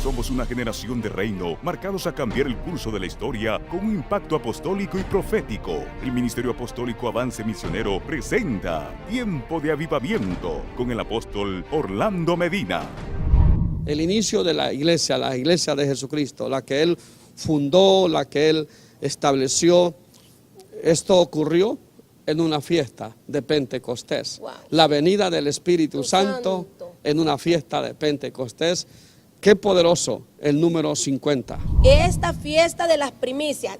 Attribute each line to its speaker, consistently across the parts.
Speaker 1: Somos una generación de reino, marcados a cambiar el curso de la historia con un impacto apostólico y profético. El Ministerio Apostólico Avance Misionero presenta Tiempo de Avivamiento con el apóstol Orlando Medina.
Speaker 2: El inicio de la iglesia de Jesucristo, la que Él fundó, la que Él estableció, esto ocurrió en una fiesta de Pentecostés.
Speaker 3: Wow.
Speaker 2: La venida del Espíritu Santo en una fiesta de Pentecostés. Qué poderoso el número 50.
Speaker 3: Esta fiesta de las primicias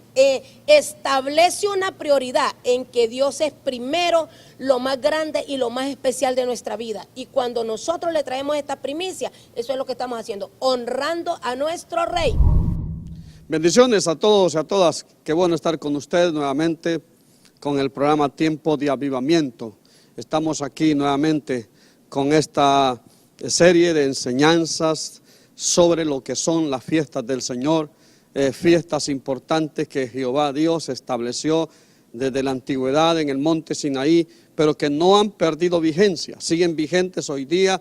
Speaker 3: establece una prioridad en que Dios es primero, lo más grande y lo más especial de nuestra vida. Y cuando nosotros le traemos esta primicia, eso es lo que estamos haciendo, honrando a nuestro Rey.
Speaker 2: Bendiciones a todos y a todas. Qué bueno estar con ustedes nuevamente con el programa Tiempo de Avivamiento. Estamos aquí nuevamente con esta serie de enseñanzas sobre lo que son las fiestas del Señor, fiestas importantes que Jehová Dios estableció desde la antigüedad en el monte Sinaí, pero que no han perdido vigencia, siguen vigentes hoy día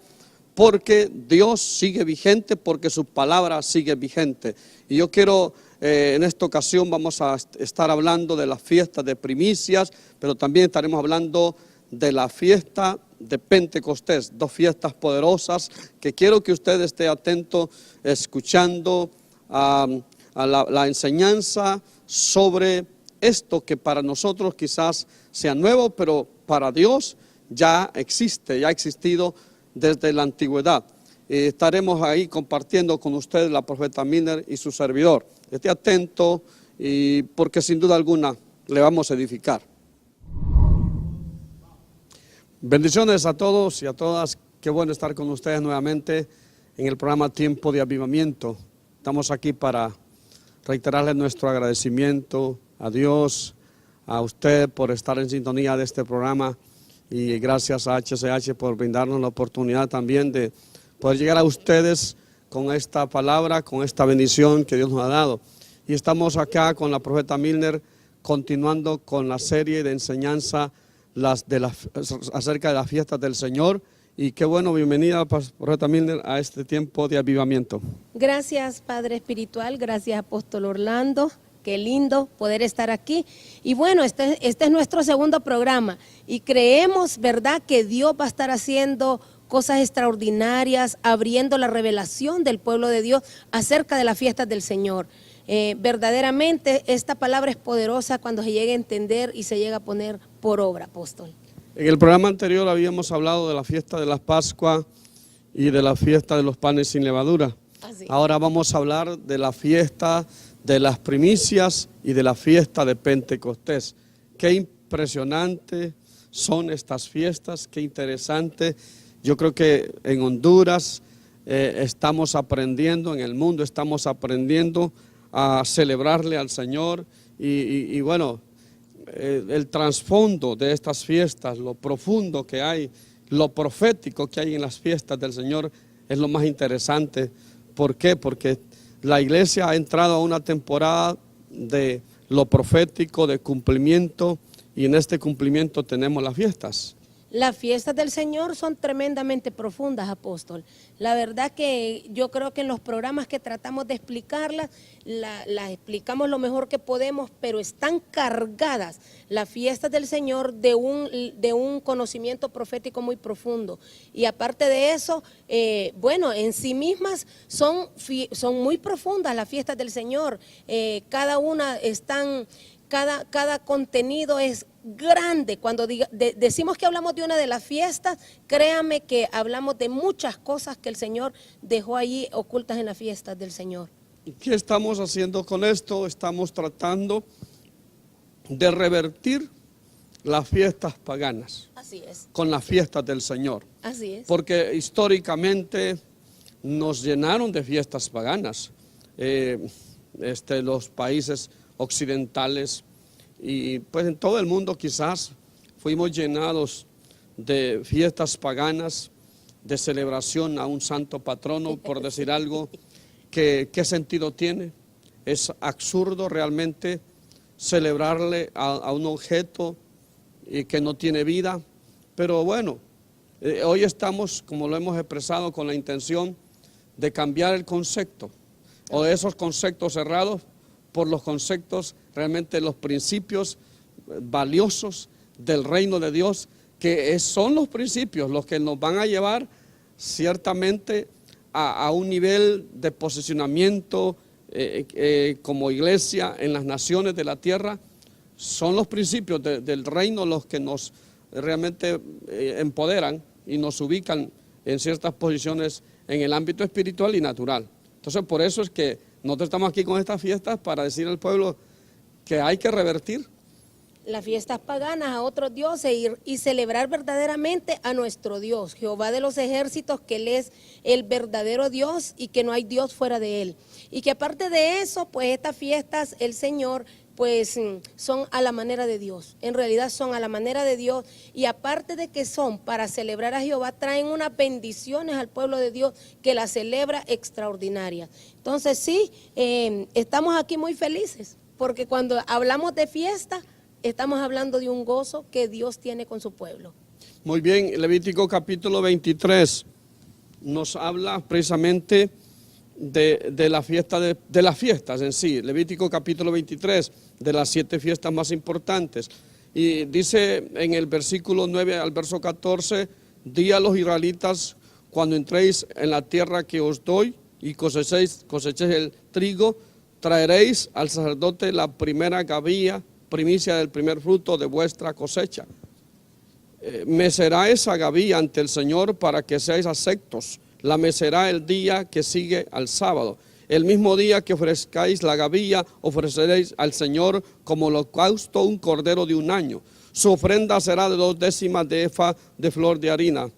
Speaker 2: porque Dios sigue vigente, porque su palabra sigue vigente. Y yo quiero, en esta ocasión vamos a estar hablando de las fiestas de primicias, pero también estaremos hablando de la fiesta de Pentecostés, dos fiestas poderosas que quiero que usted esté atento escuchando a la enseñanza sobre esto que para nosotros quizás sea nuevo, pero para Dios ya existe, ya ha existido desde la antigüedad. Estaremos ahí compartiendo con usted la profeta Miller y su servidor. Esté atento porque sin duda alguna le vamos a edificar. Bendiciones a todos y a todas. Qué bueno estar con ustedes nuevamente en el programa Tiempo de Avivamiento. Estamos aquí para reiterarle nuestro agradecimiento a Dios, a usted por estar en sintonía de este programa y gracias a HCH por brindarnos la oportunidad también de poder llegar a ustedes con esta palabra, con esta bendición que Dios nos ha dado. Y estamos acá con la profeta Milner continuando con la serie de enseñanza acerca de las fiestas del Señor. Y qué bueno, bienvenida, profeta Milner, a este tiempo de avivamiento.
Speaker 3: Gracias, Padre Espiritual, gracias, Apóstol Orlando. Qué lindo poder estar aquí. Y bueno, este es nuestro segundo programa y creemos, ¿verdad?, que Dios va a estar haciendo cosas extraordinarias, abriendo la revelación del pueblo de Dios acerca de las fiestas del Señor. Verdaderamente esta palabra es poderosa cuando se llega a entender y se llega a poner por obra, apóstol.
Speaker 2: En el programa anterior habíamos hablado de la fiesta de la Pascua y de la fiesta de los panes sin levadura. Ahora vamos a hablar de la fiesta de las primicias y de la fiesta de Pentecostés. Qué impresionante son estas fiestas, qué interesante. Yo creo que en Honduras estamos aprendiendo, en el mundo estamos aprendiendo a celebrarle al Señor y bueno, el trasfondo de estas fiestas, lo profundo que hay, lo profético que hay en las fiestas del Señor es lo más interesante. ¿Por qué? Porque la iglesia ha entrado a una temporada de lo profético, de cumplimiento, y en este cumplimiento tenemos las fiestas.
Speaker 3: Las fiestas del Señor son tremendamente profundas, apóstol. La verdad que yo creo que en los programas que tratamos de explicarlas, las explicamos lo mejor que podemos, pero están cargadas las fiestas del Señor de un conocimiento profético muy profundo. Y aparte de eso, bueno, en sí mismas son muy profundas las fiestas del Señor. Cada una están... Cada contenido es grande. Cuando decimos que hablamos de una de las fiestas, créame que hablamos de muchas cosas que el Señor dejó ahí ocultas en las fiestas del Señor.
Speaker 2: ¿Y qué estamos haciendo con esto? Estamos tratando de revertir las fiestas paganas.
Speaker 3: Así es.
Speaker 2: Con las fiestas del Señor.
Speaker 3: Así es.
Speaker 2: Porque históricamente nos llenaron de fiestas paganas. Los países occidentales y pues en todo el mundo quizás fuimos llenados de fiestas paganas, de celebración a un santo patrono, por decir algo. ¿Qué sentido tiene? Es absurdo realmente celebrarle a un objeto que no tiene vida, pero bueno, hoy estamos, como lo hemos expresado, con la intención de cambiar el concepto o de esos conceptos cerrados por los conceptos, realmente los principios valiosos del reino de Dios, que son los principios los que nos van a llevar ciertamente a un nivel de posicionamiento como iglesia en las naciones de la tierra. Son los principios del reino los que nos realmente empoderan y nos ubican en ciertas posiciones en el ámbito espiritual y natural. Entonces, por eso es que nosotros estamos aquí con estas fiestas para decir al pueblo que hay que revertir
Speaker 3: las fiestas paganas a otros dioses y celebrar verdaderamente a nuestro Dios, Jehová de los ejércitos, que Él es el verdadero Dios y que no hay Dios fuera de Él. Y que aparte de eso, pues estas fiestas, el Señor, pues son a la manera de Dios. En realidad son a la manera de Dios, y aparte de que son para celebrar a Jehová, traen unas bendiciones al pueblo de Dios que la celebra extraordinaria. Entonces sí, estamos aquí muy felices, porque cuando hablamos de fiesta, estamos hablando de un gozo que Dios tiene con su pueblo.
Speaker 2: Muy bien, Levítico capítulo 23 nos habla precisamente de la fiesta de las fiestas en sí. Levítico capítulo 23, de las 7 fiestas más importantes. Y dice en el versículo 9 al verso 14, di a los israelitas, cuando entréis en la tierra que os doy y cosechéis el trigo, traeréis al sacerdote la primera gavilla, primicia del primer fruto de vuestra cosecha. Mecerá esa gavilla ante el Señor para que seáis aceptos. La mecerá el día que sigue al sábado. El mismo día que ofrezcáis la gavilla, ofreceréis al Señor como holocausto un cordero de 1 año. Su ofrenda será de 2 décimas de efa de flor de harina,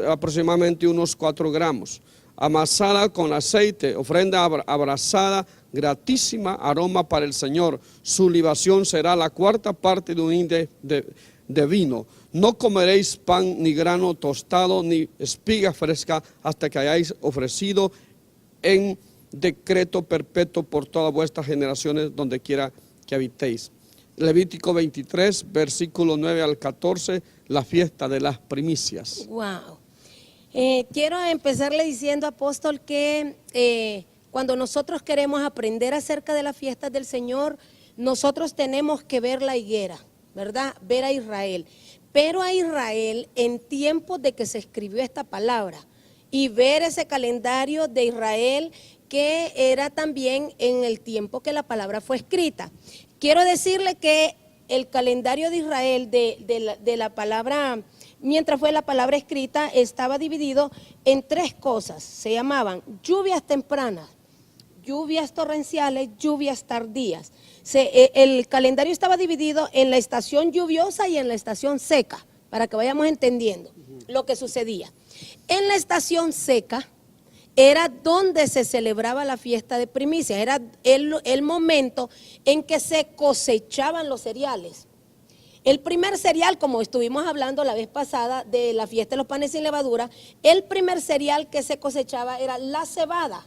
Speaker 2: aproximadamente unos 4 gramos. Amasada con aceite, ofrenda abrasada, gratísima aroma para el Señor. Su libación será la 4ª parte de un hin de vino. No comeréis pan, ni grano tostado, ni espiga fresca, hasta que hayáis ofrecido en decreto perpetuo por todas vuestras generaciones, donde quiera que habitéis. Levítico 23, versículo 9 al 14, la fiesta de las primicias.
Speaker 3: Wow. Quiero empezarle diciendo, apóstol, que cuando nosotros queremos aprender acerca de las fiestas del Señor, nosotros tenemos que ver la higuera, ¿verdad? Ver a Israel. Pero a Israel en tiempos de que se escribió esta palabra, y ver ese calendario de Israel que era también en el tiempo que la palabra fue escrita. Quiero decirle que el calendario de Israel de la palabra, mientras fue la palabra escrita, estaba dividido en 3 cosas. Se llamaban lluvias tempranas, lluvias torrenciales, lluvias tardías. El calendario estaba dividido en la estación lluviosa y en la estación seca, para que vayamos entendiendo lo que sucedía. En la estación seca era donde se celebraba la fiesta de primicias, era el momento en que se cosechaban los cereales. El primer cereal, como estuvimos hablando la vez pasada de la fiesta de los panes sin levadura, el primer cereal que se cosechaba era la cebada.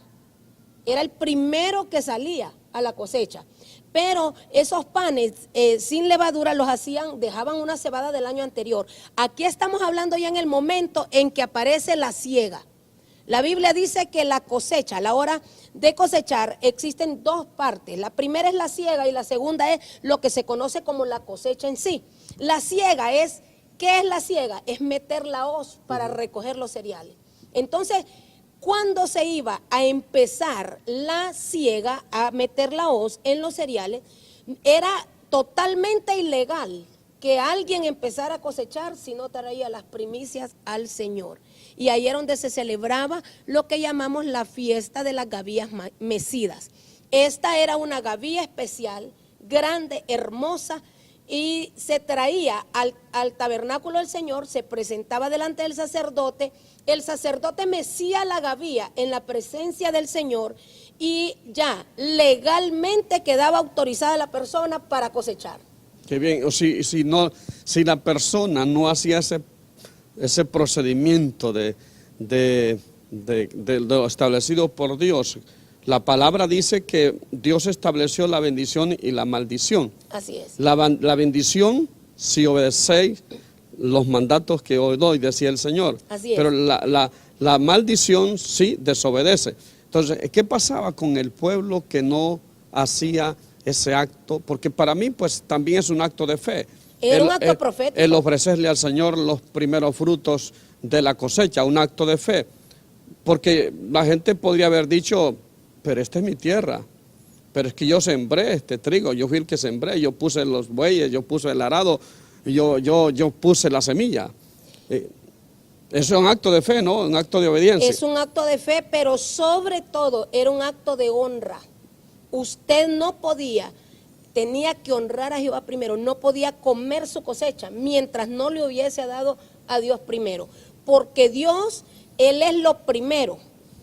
Speaker 3: Era el primero que salía a la cosecha. Pero esos panes sin levadura los hacían, dejaban una cebada del año anterior. Aquí estamos hablando ya en el momento en que aparece la siega. La Biblia dice que la cosecha, a la hora de cosechar, existen 2 partes. La primera es la siega y la segunda es lo que se conoce como la cosecha en sí. La siega es, ¿qué es la siega? Es meter la hoz para recoger los cereales. Entonces, cuando se iba a empezar la siega, a meter la hoz en los cereales, era totalmente ilegal que alguien empezara a cosechar si no traía las primicias al Señor. Y ahí era donde se celebraba lo que llamamos la fiesta de las gavillas mecidas. Esta era una gavilla especial, grande, hermosa, y se traía al tabernáculo del Señor, se presentaba delante del sacerdote, el sacerdote mecía la gavilla en la presencia del Señor y ya legalmente quedaba autorizada la persona para cosechar.
Speaker 2: Qué bien, o si la persona no hacía ese procedimiento de lo establecido por Dios, la palabra dice que Dios estableció la bendición y la maldición.
Speaker 3: Así es.
Speaker 2: La bendición, si obedecéis los mandatos que hoy doy, decía el Señor.
Speaker 3: Así es.
Speaker 2: Pero la La maldición sí desobedece. Entonces, ¿qué pasaba con el pueblo que no hacía ese acto? Porque para mí, pues, también es un acto de fe.
Speaker 3: Era un acto profético.
Speaker 2: El ofrecerle al Señor los primeros frutos de la cosecha, un acto de fe. Porque la gente podría haber dicho, pero esta es mi tierra, pero es que yo sembré este trigo, yo fui el que sembré, yo puse los bueyes, yo puse el arado, yo puse la semilla. Eso es un acto de fe, ¿no? Un acto de obediencia.
Speaker 3: Es un acto de fe, pero sobre todo era un acto de honra. Usted no podía, tenía que honrar a Jehová primero, no podía comer su cosecha mientras no le hubiese dado a Dios primero. Porque Dios, Él es lo primero,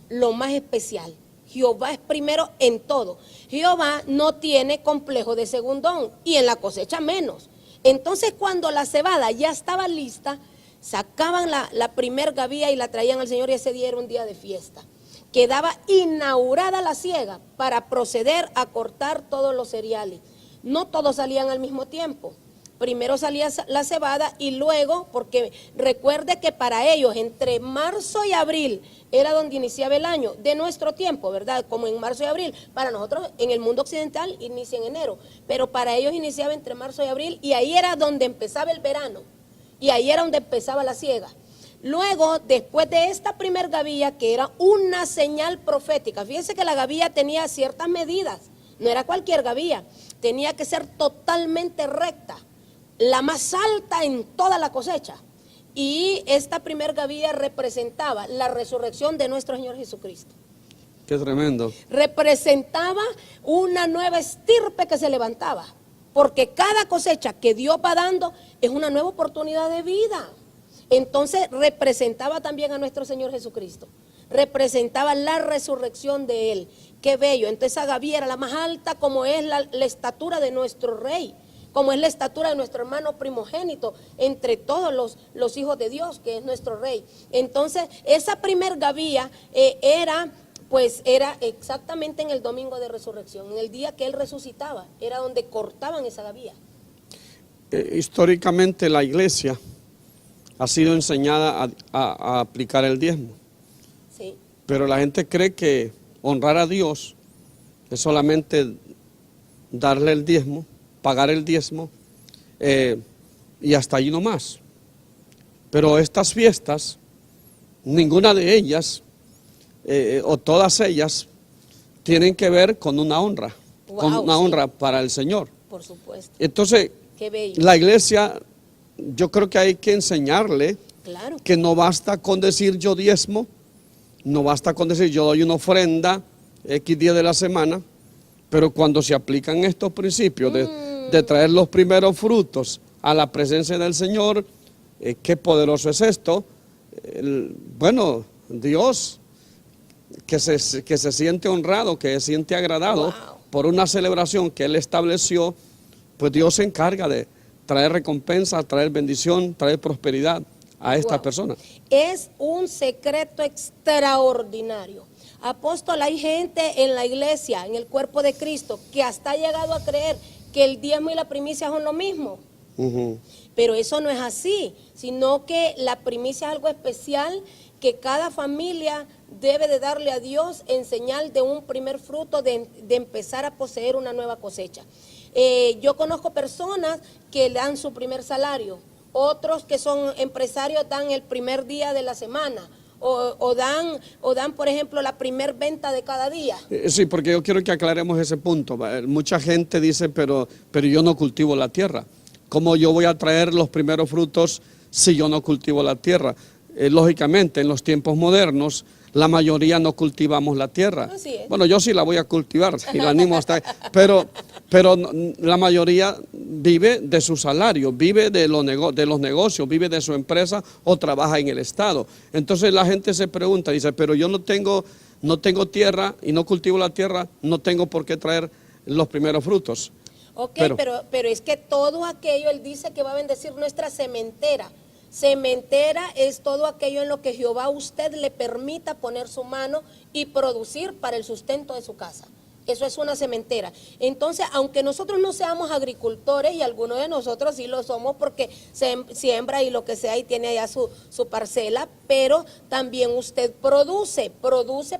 Speaker 3: lo más especial. Jehová es primero en todo. Jehová no tiene complejo de segundón y en la cosecha menos. Entonces cuando la cebada ya estaba lista, sacaban la primer gavía y la traían al Señor y ese día era un día de fiesta. Quedaba inaugurada la siega para proceder a cortar todos los cereales. No todos salían al mismo tiempo. Primero salía la cebada y luego, porque recuerde que para ellos entre marzo y abril era donde iniciaba el año de nuestro tiempo, ¿verdad? Como en marzo y abril. Para nosotros en el mundo occidental inicia en enero, pero para ellos iniciaba entre marzo y abril y ahí era donde empezaba el verano y ahí era donde empezaba la siega. Luego, después de esta primer gavilla, que era una señal profética, fíjense que la gavilla tenía ciertas medidas, no era cualquier gavilla, tenía que ser totalmente recta, la más alta en toda la cosecha. Y esta primer gavilla representaba la resurrección de nuestro Señor Jesucristo.
Speaker 2: Qué tremendo.
Speaker 3: Representaba una nueva estirpe que se levantaba, porque cada cosecha que Dios va dando es una nueva oportunidad de vida. Entonces representaba también a nuestro Señor Jesucristo, representaba la resurrección de Él. Qué bello. Entonces esa gavilla era la más alta, como es la estatura de nuestro Rey, como es la estatura de nuestro hermano primogénito entre todos los hijos de Dios, que es nuestro Rey. Entonces esa primer gavilla era exactamente en el domingo de resurrección, en el día que Él resucitaba, era donde cortaban esa gavilla.
Speaker 2: Históricamente la iglesia ha sido enseñada a aplicar el diezmo.
Speaker 3: Sí.
Speaker 2: Pero la gente cree que honrar a Dios es solamente darle el diezmo, pagar el diezmo y hasta allí no más. Pero estas fiestas, ninguna de ellas o todas ellas tienen que ver con una honra, honra para el Señor.
Speaker 3: Por supuesto.
Speaker 2: Entonces,
Speaker 3: qué bello.
Speaker 2: La iglesia, yo creo que hay que enseñarle
Speaker 3: Claro.
Speaker 2: que no basta con decir yo diezmo, no basta con decir yo doy una ofrenda X día de la semana, pero cuando se aplican estos principios de traer los primeros frutos a la presencia del Señor, qué poderoso es esto. Bueno, Dios que se siente honrado, que se siente agradado por una celebración que Él estableció, pues Dios se encarga de traer recompensa, traer bendición, traer prosperidad a esta persona.
Speaker 3: Es un secreto extraordinario. Apóstol, hay gente en la iglesia, en el cuerpo de Cristo, que hasta ha llegado a creer que el diezmo y la primicia son lo mismo. Pero eso no es así, sino que la primicia es algo especial que cada familia debe de darle a Dios en señal de un primer fruto, de empezar a poseer una nueva cosecha. Yo conozco personas que dan su primer salario, otros que son empresarios dan el primer día de la semana, o dan, por ejemplo, la primer venta de cada día.
Speaker 2: Sí, porque yo quiero que aclaremos ese punto. Mucha gente dice, pero yo no cultivo la tierra. ¿Cómo yo voy a traer los primeros frutos si yo no cultivo la tierra? Lógicamente, en los tiempos modernos, la mayoría no cultivamos la tierra.
Speaker 3: Así es.
Speaker 2: Bueno, yo sí la voy a cultivar y la animo hasta... Pero la mayoría vive de su salario, vive de los negocios, vive de su empresa o trabaja en el Estado. Entonces la gente se pregunta, dice, pero yo no tengo tierra y no cultivo la tierra, no tengo por qué traer los primeros frutos.
Speaker 3: Ok, pero es que todo aquello, Él dice que va a bendecir nuestra sementera. Sementera es todo aquello en lo que Jehová a usted le permita poner su mano y producir para el sustento de su casa. Eso es una cementera. Entonces, aunque nosotros no seamos agricultores, y algunos de nosotros sí lo somos porque siembra y lo que sea y tiene allá su parcela, pero también usted produce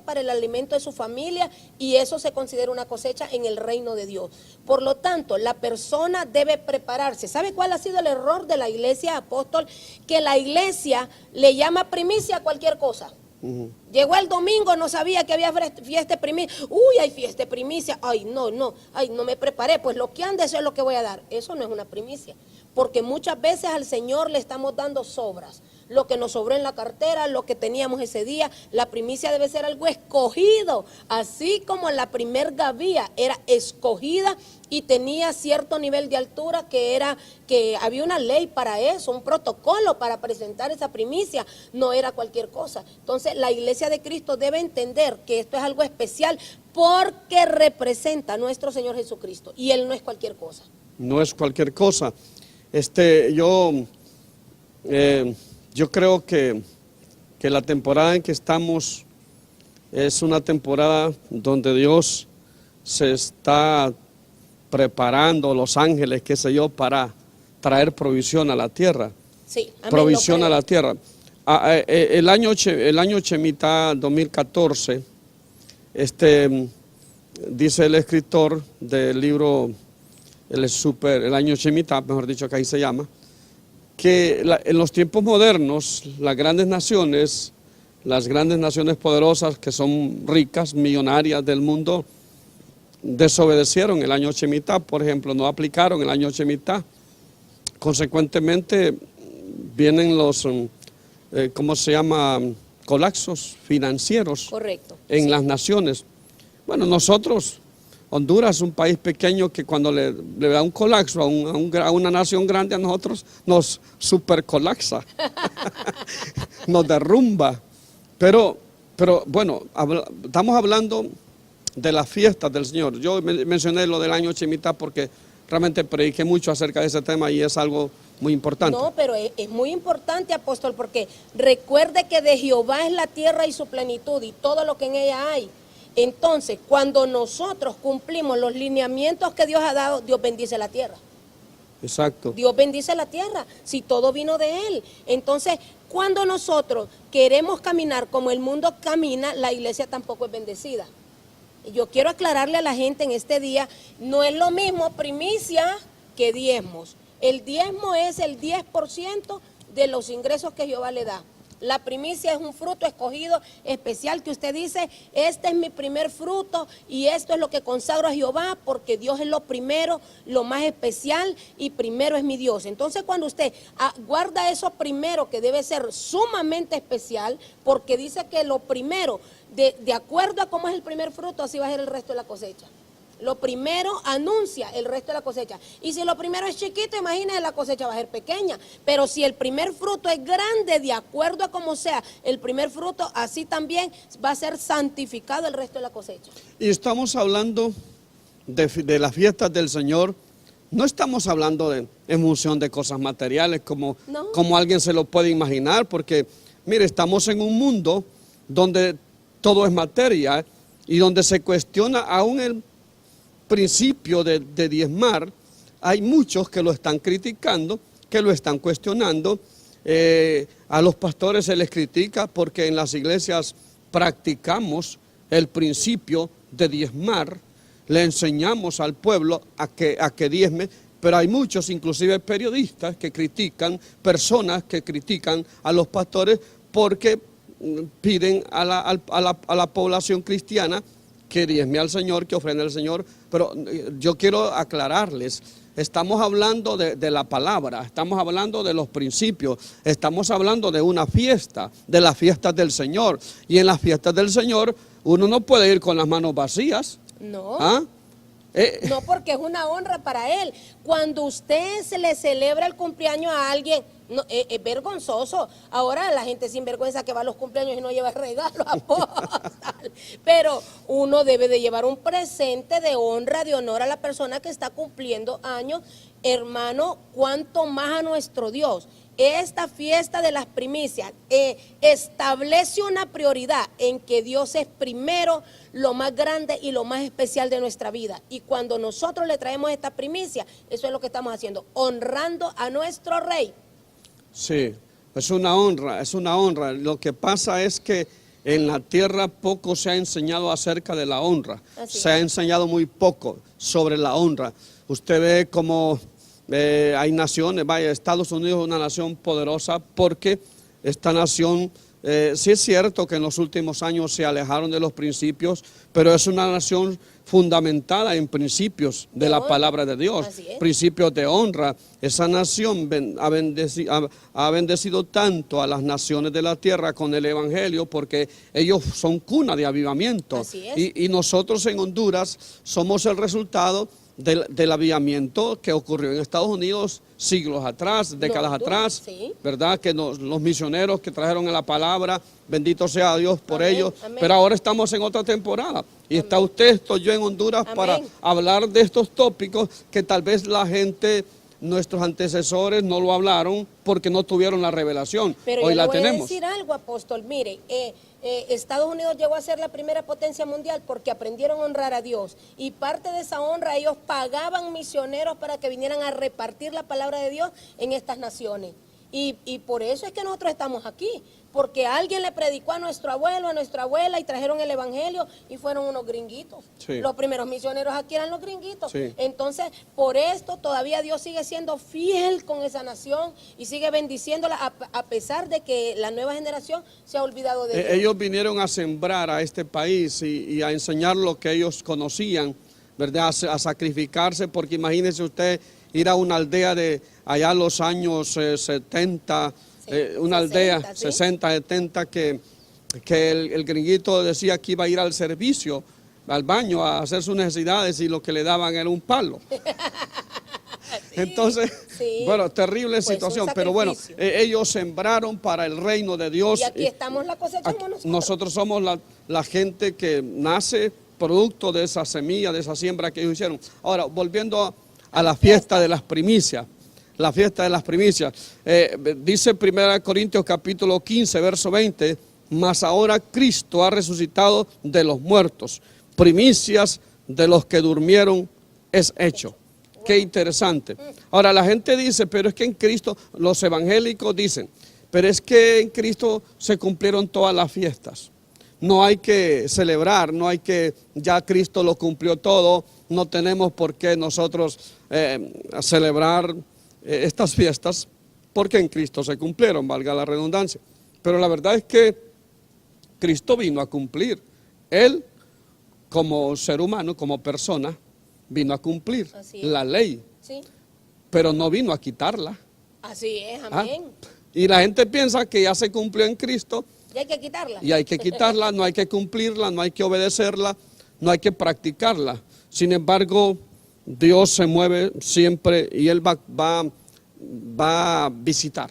Speaker 3: para el alimento de su familia, y eso se considera una cosecha en el reino de Dios. Por lo tanto, la persona debe prepararse. ¿Sabe cuál ha sido el error de la iglesia, apóstol? Que la iglesia le llama primicia a cualquier cosa. Llegó el domingo, no sabía que había fiesta de primicia. Uy, hay fiesta de primicia. Ay, no me preparé. Pues lo que ande, eso es lo que voy a dar. Eso no es una primicia. Porque muchas veces al Señor le estamos dando sobras. Lo que nos sobró en la cartera, lo que teníamos ese día. La primicia debe ser algo escogido. Así como la primer gavía era escogida y tenía cierto nivel de altura, que había una ley para eso, un protocolo para presentar esa primicia, no era cualquier cosa. Entonces la iglesia de Cristo debe entender que esto es algo especial porque representa a nuestro Señor Jesucristo, y Él no es cualquier cosa.
Speaker 2: No es cualquier cosa. Yo creo que la temporada en que estamos es una temporada donde Dios se está preparando, los ángeles, qué sé yo, para traer provisión a la tierra.
Speaker 3: Sí, amén,
Speaker 2: provisión a la tierra. El año Shemitah 2014, dice el escritor del libro el año Shemitah, mejor dicho, que ahí se llama, que en los tiempos modernos las grandes naciones poderosas que son ricas, millonarias del mundo, desobedecieron el año Shemitah, por ejemplo, no aplicaron el año Shemitah. Consecuentemente vienen los, colapsos financieros.
Speaker 3: Correcto.
Speaker 2: En las naciones. Bueno, nosotros, Honduras es un país pequeño que cuando le da un colapso a una nación grande, a nosotros nos supercolapsa, nos derrumba. Pero bueno, estamos hablando de las fiestas del Señor. Yo mencioné lo del año Shemitah porque realmente prediqué mucho acerca de ese tema y es algo muy importante.
Speaker 3: No, pero es muy importante, apóstol, porque recuerde que de Jehová es la tierra y su plenitud y todo lo que en ella hay. Entonces, cuando nosotros cumplimos los lineamientos que Dios ha dado, Dios bendice la tierra.
Speaker 2: Exacto.
Speaker 3: Dios bendice la tierra, si todo vino de Él. Entonces, cuando nosotros queremos caminar como el mundo camina, la iglesia tampoco es bendecida. Yo quiero aclararle a la gente en este día, no es lo mismo primicia que diezmos. El diezmo es el 10% de los ingresos que Jehová le da. La primicia es un fruto escogido especial que usted dice, este es mi primer fruto y esto es lo que consagro a Jehová porque Dios es lo primero, lo más especial y primero es mi Dios. Entonces cuando usted guarda eso primero, que debe ser sumamente especial, porque dice que lo primero, de acuerdo a cómo es el primer fruto, así va a ser el resto de la cosecha. Lo primero anuncia el resto de la cosecha. Y si lo primero es chiquito, imagínese, la cosecha va a ser pequeña. Pero si el primer fruto es grande, de acuerdo a cómo sea el primer fruto, así también va a ser santificado el resto de la cosecha.
Speaker 2: Y estamos hablando de las fiestas del Señor. No estamos hablando en función de cosas materiales como alguien se lo puede imaginar. Porque, mire, estamos en un mundo donde todo es materia y donde se cuestiona aún el principio de diezmar. Hay muchos que lo están criticando, que lo están cuestionando. A los pastores se les critica porque en las iglesias practicamos el principio de diezmar, le enseñamos al pueblo a que diezme, pero hay muchos, inclusive periodistas, que critican, personas que critican a los pastores porque piden a la población cristiana que diezme al Señor, que ofrende al Señor. Pero yo quiero aclararles, estamos hablando de la palabra, estamos hablando de los principios, estamos hablando de una fiesta, de las fiestas del Señor. Y en las fiestas del Señor uno no puede ir con las manos vacías.
Speaker 3: No.
Speaker 2: ¿Ah?
Speaker 3: No, porque es una honra para Él. Cuando usted se le celebra el cumpleaños a alguien, no, es vergonzoso. Ahora la gente sin vergüenza que va a los cumpleaños y no lleva regalos, apóstol. Pero uno debe de llevar un presente de honra, de honor a la persona que está cumpliendo años. Hermano, cuánto más a nuestro Dios. esta fiesta de las primicias establece una prioridad en que Dios es primero, lo más grande y lo más especial de nuestra vida. Y cuando nosotros le traemos esta primicia, eso es lo que estamos haciendo, honrando a nuestro Rey.
Speaker 2: Sí, es una honra, es una honra. Lo que pasa es que en la tierra poco se ha enseñado acerca de la honra. Se ha enseñado muy poco sobre la honra. Usted ve como hay naciones, vaya, Estados Unidos es una nación poderosa porque esta nación, sí es cierto que en los últimos años se alejaron de los principios, pero es una nación fundamentada en principios de la palabra de Dios, principios de honra. Esa nación ha bendecido tanto a las naciones de la tierra con el evangelio porque ellos son cuna de avivamiento. Y nosotros en Honduras somos el resultado del avivamiento que ocurrió en Estados Unidos siglos atrás, décadas atrás, ¿verdad? Que los misioneros que trajeron la palabra, bendito sea Dios por ellos, pero ahora estamos en otra temporada y está usted, estoy yo en Honduras para hablar de estos tópicos que tal vez la gente, nuestros antecesores no lo hablaron porque no tuvieron la revelación.
Speaker 3: Pero
Speaker 2: hoy
Speaker 3: yo
Speaker 2: la
Speaker 3: le voy
Speaker 2: tenemos.
Speaker 3: a decir algo, apóstol, mire, Estados Unidos llegó a ser la primera potencia mundial porque aprendieron a honrar a Dios y parte de esa honra ellos pagaban misioneros para que vinieran a repartir la palabra de Dios en estas naciones. Y por eso es que nosotros estamos aquí, porque alguien le predicó a nuestro abuelo, a nuestra abuela y trajeron el evangelio y fueron unos gringuitos. Los primeros misioneros aquí eran los gringuitos. Entonces, por esto todavía Dios sigue siendo fiel con esa nación y sigue bendiciéndola a pesar de que la nueva generación se ha olvidado de Dios.
Speaker 2: Ellos vinieron a sembrar a este país y a enseñar lo que ellos conocían, ¿verdad? A sacrificarse, porque imagínese usted ir a una aldea de allá en los años 70, una aldea 60, 70, que el gringuito decía que iba a ir al servicio, al baño, a hacer sus necesidades y lo que le daban era un palo. Entonces, bueno, terrible situación, pero bueno, ellos sembraron para el reino de Dios.
Speaker 3: Y aquí estamos, la cosechamos nosotros.
Speaker 2: Nosotros somos la gente que nace producto de esa semilla, de esa siembra que ellos hicieron. Ahora, volviendo a la fiesta de las primicias. La fiesta de las primicias. Dice 1 Corintios capítulo 15, verso 20, mas ahora Cristo ha resucitado de los muertos, primicias de los que durmieron es hecho. Qué interesante. Ahora la gente dice, pero es que en Cristo, los evangélicos dicen, pero es que en Cristo se cumplieron todas las fiestas. No hay que celebrar, no hay que, ya Cristo lo cumplió todo, no tenemos por qué nosotros celebrar estas fiestas, porque en Cristo se cumplieron, valga la redundancia. Pero la verdad es que Cristo vino a cumplir. Él, como ser humano, como persona, vino a cumplir la ley, pero no vino a quitarla.
Speaker 3: Así es, amén.
Speaker 2: Y la gente piensa que ya se cumplió en Cristo.
Speaker 3: Y hay que quitarla.
Speaker 2: Y hay que quitarla, no hay que cumplirla, no hay que obedecerla, no hay que practicarla. Sin embargo, Dios se mueve siempre y Él va a visitar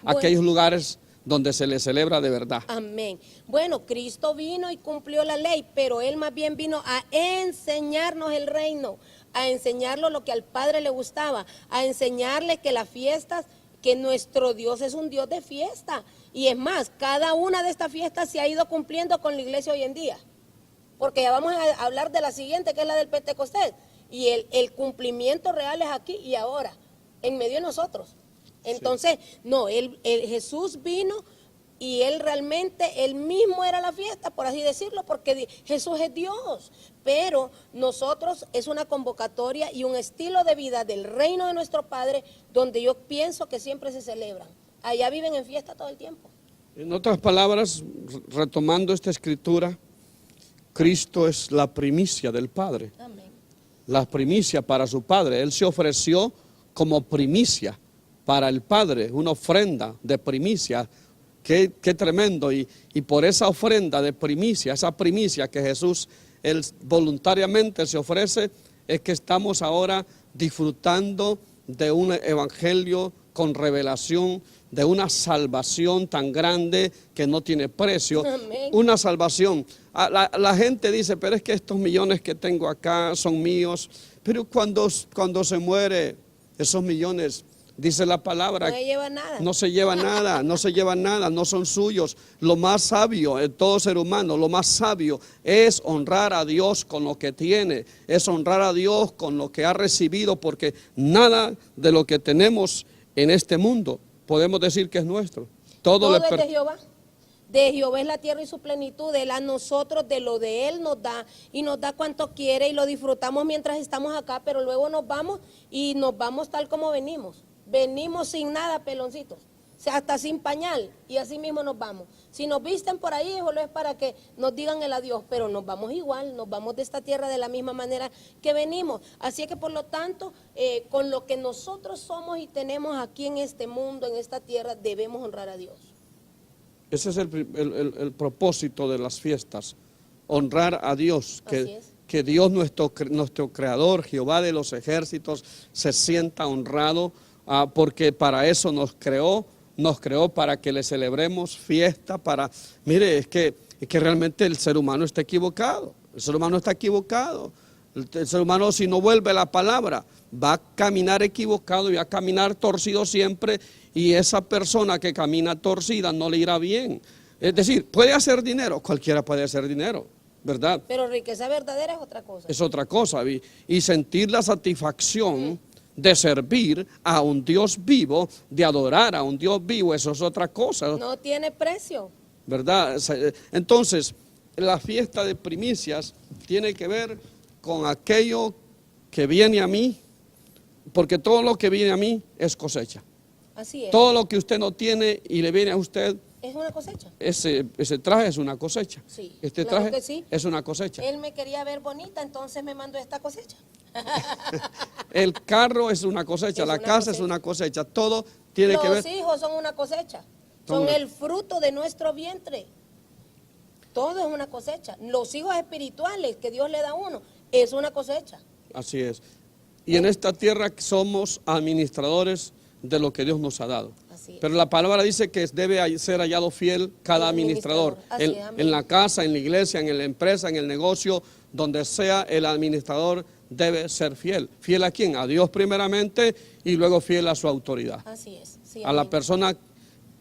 Speaker 2: aquellos lugares donde se le celebra de verdad.
Speaker 3: Amén. Bueno, Cristo vino y cumplió la ley, pero Él más bien vino a enseñarnos el reino, a enseñarlo lo que al Padre le gustaba, a enseñarle que las fiestas, que nuestro Dios es un Dios de fiesta. Y es más, cada una de estas fiestas se ha ido cumpliendo con la iglesia hoy en día. Porque ya vamos a hablar de la siguiente, que es la del Pentecostés. Y el cumplimiento real es aquí y ahora, en medio de nosotros. Entonces, no, Jesús vino y Él realmente, Él mismo era la fiesta, por así decirlo, porque Jesús es Dios. Pero nosotros es una convocatoria y un estilo de vida del reino de nuestro Padre, donde yo pienso que siempre se celebran. Allá viven en fiesta todo el tiempo.
Speaker 2: En otras palabras, retomando esta escritura, Cristo es la primicia del Padre.
Speaker 3: Amén.
Speaker 2: La primicia para su Padre. Él se ofreció como primicia para el Padre, una ofrenda de primicia. Qué tremendo. Y por esa ofrenda de primicia, esa primicia que Jesús Él voluntariamente se ofrece, es que estamos ahora disfrutando de un evangelio con revelación, de una salvación tan grande que no tiene precio.
Speaker 3: Amén.
Speaker 2: Una salvación. La gente dice, pero es que estos millones que tengo acá son míos. Pero cuando se muere, esos millones Dice la palabra,
Speaker 3: No se lleva nada.
Speaker 2: no se lleva nada, no se lleva nada, no son suyos. Lo más sabio en todo ser humano, lo más sabio es honrar a Dios con lo que tiene, es honrar a Dios con lo que ha recibido, porque nada de lo que tenemos en este mundo podemos decir que es nuestro.
Speaker 3: Todo es de Jehová. De Jehová es la tierra y su plenitud. Él a nosotros, de lo de Él nos da, y nos da cuanto quiere, y lo disfrutamos mientras estamos acá, pero luego nos vamos, y nos vamos tal como venimos. Venimos sin nada, peloncitos, o sea, hasta sin pañal, y así mismo nos vamos. Si nos visten por ahí, solo es para que nos digan el adiós, pero nos vamos igual, nos vamos de esta tierra de la misma manera que venimos. Así que por lo tanto, con lo que nosotros somos y tenemos aquí en este mundo, en esta tierra, debemos honrar a Dios.
Speaker 2: Ese es el propósito de las fiestas, honrar a Dios, que Dios nuestro creador, Jehová de los ejércitos, se sienta honrado, porque para eso nos creó para que le celebremos fiesta, mire, es que realmente el ser humano está equivocado, el ser humano está equivocado. El ser humano, si no vuelve la palabra, va a caminar equivocado y va a caminar torcido siempre, y esa persona que camina torcida no le irá bien. Es decir, puede hacer dinero, cualquiera puede hacer dinero, ¿verdad?
Speaker 3: Pero riqueza verdadera es otra cosa.
Speaker 2: Es otra cosa, y sentir la satisfacción de servir a un Dios vivo, de adorar a un Dios vivo, eso es otra cosa.
Speaker 3: No tiene precio.
Speaker 2: ¿Verdad? Entonces, la fiesta de primicias tiene que ver con aquello que viene a mí, porque todo lo que viene a mí es cosecha.
Speaker 3: Así es.
Speaker 2: Todo lo que usted no tiene y le viene a usted
Speaker 3: es una cosecha.
Speaker 2: Ese traje es una cosecha.
Speaker 3: Sí,
Speaker 2: este
Speaker 3: claro
Speaker 2: traje
Speaker 3: que sí.
Speaker 2: es una cosecha.
Speaker 3: Él me quería ver bonita, entonces me mandó esta cosecha.
Speaker 2: El carro es una cosecha, la casa es una cosecha, todo tiene que ver.
Speaker 3: Los hijos son una cosecha, son el fruto de nuestro vientre. Todo es una cosecha. Los hijos espirituales que Dios le da a uno es una cosecha.
Speaker 2: Así es. Y en esta tierra somos administradores de lo que Dios nos ha dado. Pero la palabra dice que debe ser hallado fiel cada administrador. En la casa, en la iglesia, en la empresa, en el negocio, donde sea el administrador debe ser fiel. ¿Fiel a quién? A Dios primeramente, y luego fiel a su autoridad.
Speaker 3: Así es. Sí,
Speaker 2: a la persona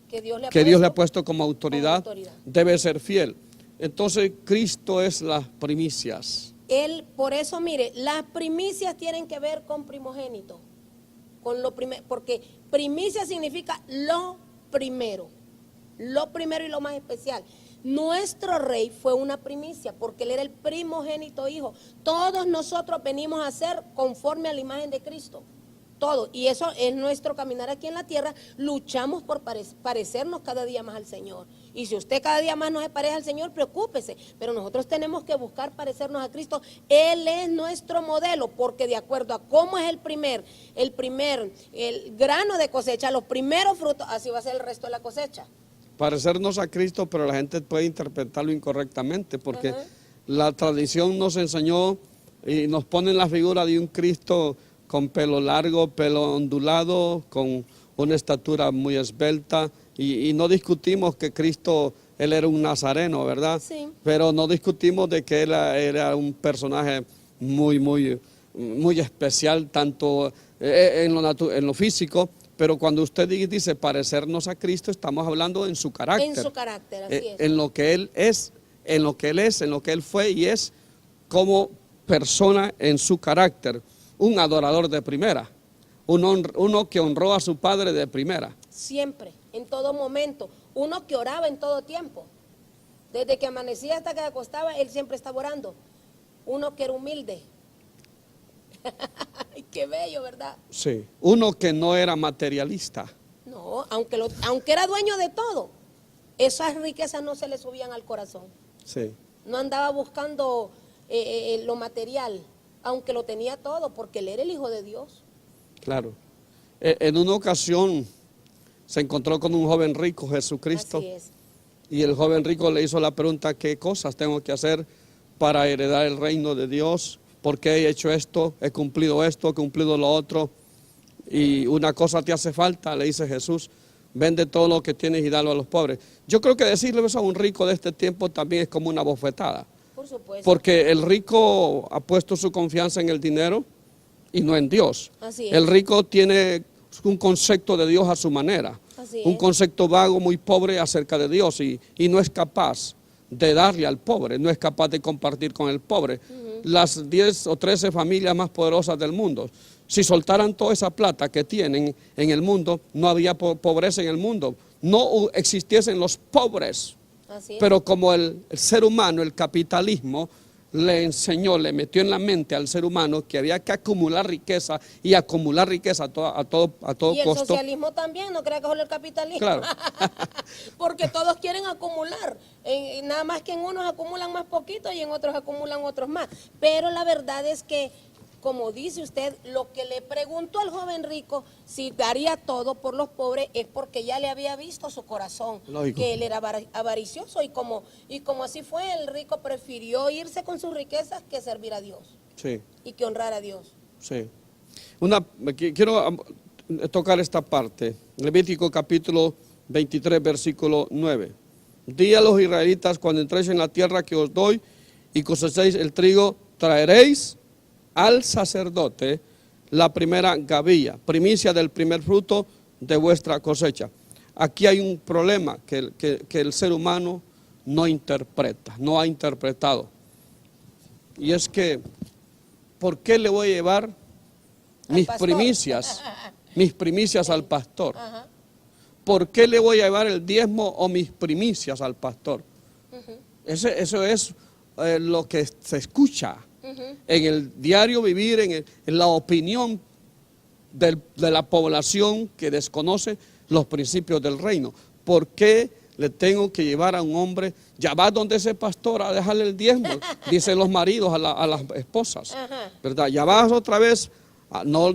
Speaker 3: que Dios
Speaker 2: le ha puesto como autoridad, debe ser fiel. Entonces Cristo es las primicias.
Speaker 3: Por eso, mire, las primicias tienen que ver con primogénito, con lo primero, porque primicia significa lo primero y lo más especial. Nuestro rey fue una primicia porque él era el primogénito hijo. Todos nosotros venimos a ser conforme a la imagen de Cristo. Todo, y eso es nuestro caminar aquí en la tierra. Luchamos por parecernos cada día más al Señor. Y si usted cada día más no se parece al Señor, preocúpese. Pero nosotros tenemos que buscar parecernos a Cristo. Él es nuestro modelo, porque de acuerdo a cómo es el grano de cosecha, los primeros frutos, así va a ser el resto de la cosecha.
Speaker 2: Parecernos a Cristo, pero la gente puede interpretarlo incorrectamente, porque la tradición nos enseñó y nos pone en la figura de un Cristo con pelo largo, pelo ondulado, con una estatura muy esbelta, y no discutimos que Cristo, él era un nazareno, ¿verdad?
Speaker 3: Sí.
Speaker 2: Pero no discutimos de que él era un personaje muy especial, tanto en lo físico, pero cuando usted dice parecernos a Cristo, estamos hablando en su carácter.
Speaker 3: En su carácter, así es.
Speaker 2: En lo que él es, en lo que él fue y es como persona en su carácter. Un adorador de primera, uno que honró a su padre de primera.
Speaker 3: Siempre, en todo momento, uno que oraba en todo tiempo. Desde que amanecía hasta que acostaba, él siempre estaba orando. Uno que era humilde. Qué bello, ¿verdad?
Speaker 2: Sí, uno que no era materialista.
Speaker 3: No, aunque era dueño de todo, esas riquezas no se le subían al corazón.
Speaker 2: Sí.
Speaker 3: No andaba buscando lo material, aunque lo tenía todo, porque él era el Hijo de Dios.
Speaker 2: Claro. En una ocasión se encontró con un joven rico, Jesucristo.
Speaker 3: Así es.
Speaker 2: Y el joven rico le hizo la pregunta: ¿qué cosas tengo que hacer para heredar el reino de Dios? ¿Por qué he hecho esto? ¿He cumplido esto? ¿He cumplido lo otro? Y una cosa te hace falta, le dice Jesús: vende todo lo que tienes y dalo a los pobres. Yo creo que decirle eso a un rico de este tiempo también es como una bofetada.
Speaker 3: Por supuesto.
Speaker 2: Porque el rico ha puesto su confianza en el dinero y no en Dios.
Speaker 3: Así es.
Speaker 2: El rico tiene un concepto de Dios a su manera,
Speaker 3: Así
Speaker 2: un
Speaker 3: es.
Speaker 2: concepto vago, muy pobre acerca de Dios y no es capaz de darle al pobre, no es capaz de compartir con el pobre. Las 10 o 13 familias más poderosas del mundo, si soltaran toda esa plata que tienen en el mundo, no había pobreza en el mundo, no existiesen los pobres.
Speaker 3: Así es.
Speaker 2: Pero como el ser humano, el capitalismo, le enseñó, le metió en la mente al ser humano que había que acumular riqueza y acumular riqueza a todo
Speaker 3: Y el
Speaker 2: costo.
Speaker 3: socialismo también, no crea que solo el capitalismo.
Speaker 2: Claro.
Speaker 3: Porque todos quieren acumular. Nada más que en unos acumulan más poquito y en otros acumulan otros más. Pero la verdad es que, como dice usted, lo que le preguntó al joven rico si daría todo por los pobres es porque ya le había visto su corazón,
Speaker 2: Lógico.
Speaker 3: que él era avaricioso y como así fue, el rico prefirió irse con sus riquezas que servir a Dios
Speaker 2: Sí,
Speaker 3: y que honrar a Dios.
Speaker 2: sí. Quiero tocar esta parte, Levítico capítulo 23, versículo 9. Di a los israelitas, cuando entréis en la tierra que os doy y cosechéis el trigo, traeréis al sacerdote la primera gavilla, primicia del primer fruto de vuestra cosecha. Aquí hay un problema que el ser humano no interpreta, no ha interpretado. Y es que, ¿por qué le voy a llevar mis
Speaker 3: pastor.
Speaker 2: primicias al pastor?
Speaker 3: Ajá.
Speaker 2: ¿Por qué le voy a llevar el diezmo o mis primicias al pastor? Eso es lo que se escucha en el diario vivir, en la opinión de la población que desconoce los principios del reino. ¿Por qué le tengo que llevar a un hombre? Ya va donde ese pastor a dejarle el diezmo, dicen los maridos a las esposas, ¿verdad? Ya vas otra vez, no,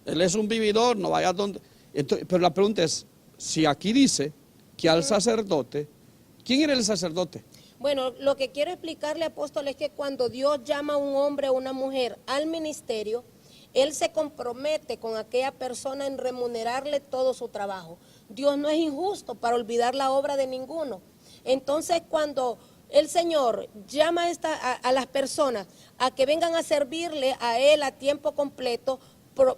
Speaker 2: él es un vividor, no vayas donde. Entonces, pero la pregunta es, si aquí dice que al sacerdote, ¿quién era el sacerdote?
Speaker 3: Bueno, lo que quiero explicarle, apóstol, es que cuando Dios llama a un hombre o una mujer al ministerio, Él se compromete con aquella persona en remunerarle todo su trabajo. Dios no es injusto para olvidar la obra de ninguno. Entonces, cuando el Señor llama a las personas a que vengan a servirle a Él a tiempo completo,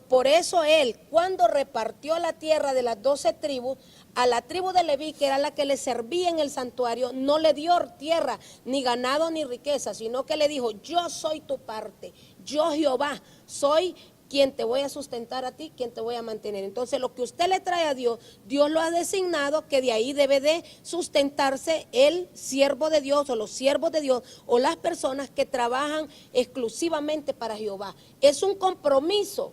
Speaker 3: por eso Él, cuando repartió la tierra de las 12 tribus, a la tribu de Leví, que era la que le servía en el santuario, no le dio tierra, ni ganado, ni riqueza, sino que le dijo, yo soy tu parte, yo Jehová, soy quien te voy a sustentar a ti, quien te voy a mantener. Entonces, lo que usted le trae a Dios, Dios lo ha designado que de ahí debe de sustentarse el siervo de Dios o los siervos de Dios o las personas que trabajan exclusivamente para Jehová. Es un compromiso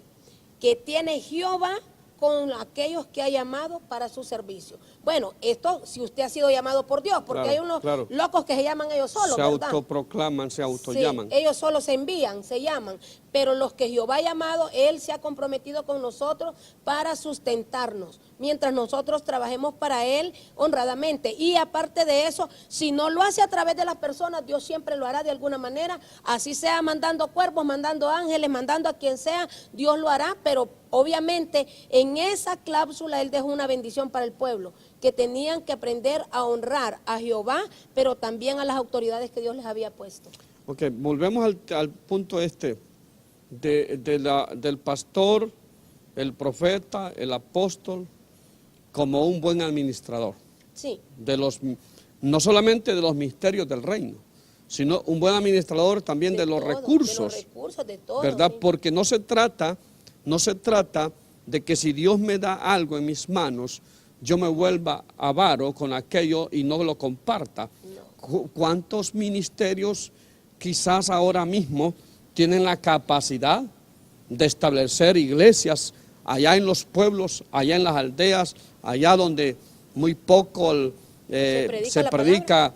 Speaker 3: que tiene Jehová con aquellos que ha llamado para su servicio. Bueno, esto si usted ha sido llamado por Dios, porque hay unos locos que se llaman ellos solos,
Speaker 2: se
Speaker 3: ¿verdad?
Speaker 2: autoproclaman, se autollaman.
Speaker 3: Sí, ellos solo se envían, se llaman, pero los que Jehová ha llamado, Él se ha comprometido con nosotros para sustentarnos, mientras nosotros trabajemos para Él honradamente. Y aparte de eso, si no lo hace a través de las personas, Dios siempre lo hará de alguna manera, así sea mandando cuervos, mandando ángeles, mandando a quien sea, Dios lo hará, pero obviamente en esa cláusula Él dejó una bendición para el pueblo, que tenían que aprender a honrar a Jehová, pero también a las autoridades que Dios les había puesto.
Speaker 2: Ok, volvemos al punto del pastor, el profeta, el apóstol, como un buen administrador.
Speaker 3: Sí.
Speaker 2: No solamente de los misterios del reino, sino un buen administrador también de los recursos.
Speaker 3: De los recursos, de todo.
Speaker 2: ¿Verdad?
Speaker 3: Sí.
Speaker 2: Porque no se trata de que si Dios me da algo en mis manos, yo me vuelva avaro con aquello y no lo comparta. No. ¿Cuántos ministerios quizás ahora mismo tienen la capacidad de establecer iglesias allá en los pueblos, allá en las aldeas, allá donde muy poco se predica,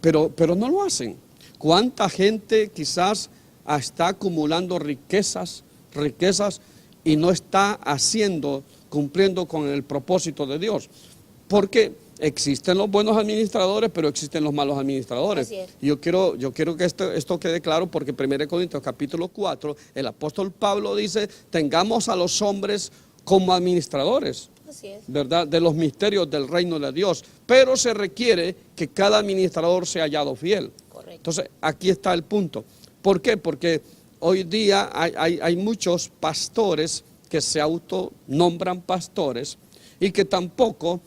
Speaker 2: pero no lo hacen? ¿Cuánta gente quizás está acumulando riquezas y no está cumpliendo con el propósito de Dios? Porque existen los buenos administradores, pero existen los malos administradores.
Speaker 3: Así es.
Speaker 2: Y yo quiero que esto quede claro, porque 1 Corintios capítulo 4, el apóstol Pablo dice, tengamos a los hombres como administradores,
Speaker 3: Así es.
Speaker 2: ¿verdad? De los misterios del reino de Dios. Pero se requiere que cada administrador sea hallado fiel.
Speaker 3: Correcto.
Speaker 2: Entonces, aquí está el punto. ¿Por qué? Porque hoy día hay muchos pastores que se autonombran pastores y que tampoco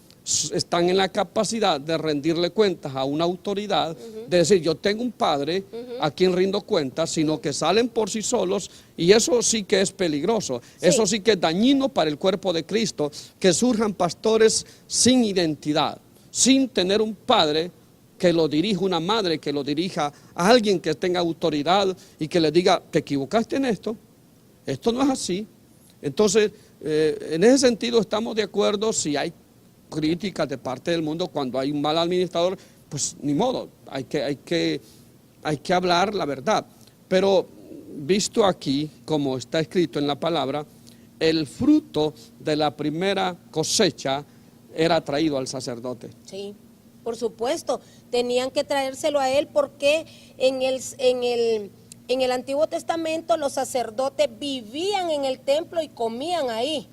Speaker 2: están en la capacidad de rendirle cuentas a una autoridad, de decir, yo tengo un padre a quien rindo cuentas, sino que salen por sí solos, y eso sí que es peligroso, eso sí que es dañino para el cuerpo de Cristo, que surjan pastores sin identidad, sin tener un padre que lo dirija, una madre que lo dirija, a alguien que tenga autoridad y que le diga, te equivocaste en esto no es así. Entonces, en ese sentido estamos de acuerdo. Si hay críticas de parte del mundo cuando hay un mal administrador, pues ni modo, hay que hablar la verdad. Pero visto aquí, como está escrito en la palabra, el fruto de la primera cosecha era traído al sacerdote.
Speaker 3: Sí, por supuesto, tenían que traérselo a él porque en el Antiguo Testamento los sacerdotes vivían en el templo y comían ahí.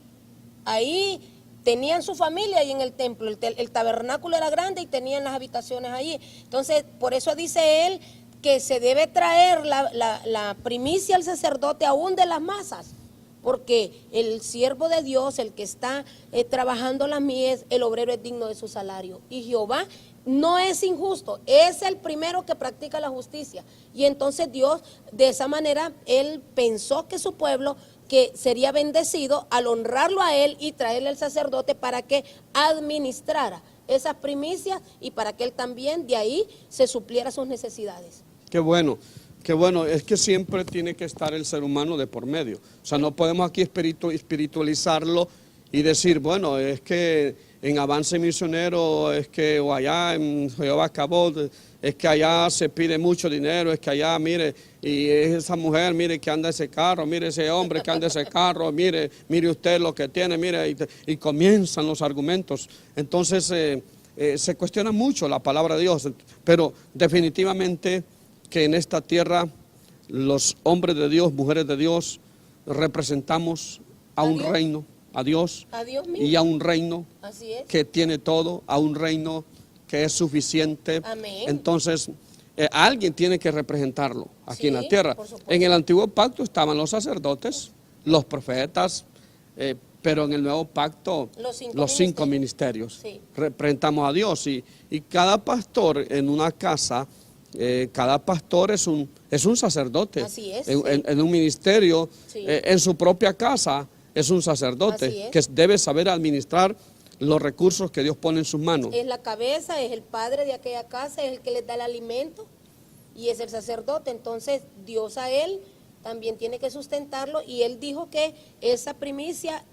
Speaker 3: Ahí tenían su familia ahí en el templo, el tabernáculo era grande y tenían las habitaciones allí. Entonces, por eso dice él que se debe traer la primicia al sacerdote aún de las masas, porque el siervo de Dios, el que está trabajando las mies, el obrero es digno de su salario. Y Jehová no es injusto, es el primero que practica la justicia. Y entonces Dios, de esa manera, él pensó que su pueblo que sería bendecido al honrarlo a él y traerle al sacerdote para que administrara esas primicias y para que él también de ahí se supliera sus necesidades.
Speaker 2: Qué bueno, es que siempre tiene que estar el ser humano de por medio. O sea, no podemos aquí espiritualizarlo y decir, bueno, es que en Avance Misionero, es que o allá en Jehová Cabot, es que allá se pide mucho dinero, es que allá, mire, y esa mujer, mire que anda ese carro, mire ese hombre que anda ese carro, mire usted lo que tiene, mire, y comienzan los argumentos. Entonces se cuestiona mucho la palabra de Dios, pero definitivamente que en esta tierra los hombres de Dios, mujeres de Dios, representamos a un reino, a Dios y a un reino que tiene todo, a un reino que es suficiente.
Speaker 3: Amén.
Speaker 2: Entonces, alguien tiene que representarlo aquí en la tierra. En el antiguo pacto estaban los sacerdotes, los profetas, pero en el nuevo pacto los cinco ministerios. Sí. Representamos a Dios y cada pastor en una casa, cada pastor es un sacerdote.
Speaker 3: Así es,
Speaker 2: en un ministerio, en su propia casa es un sacerdote que debe saber administrar los recursos que Dios pone en sus manos.
Speaker 3: Es la cabeza, es el padre de aquella casa, es el que les da el alimento y es el sacerdote. Entonces Dios a él también tiene que sustentarlo y él dijo que esa primicia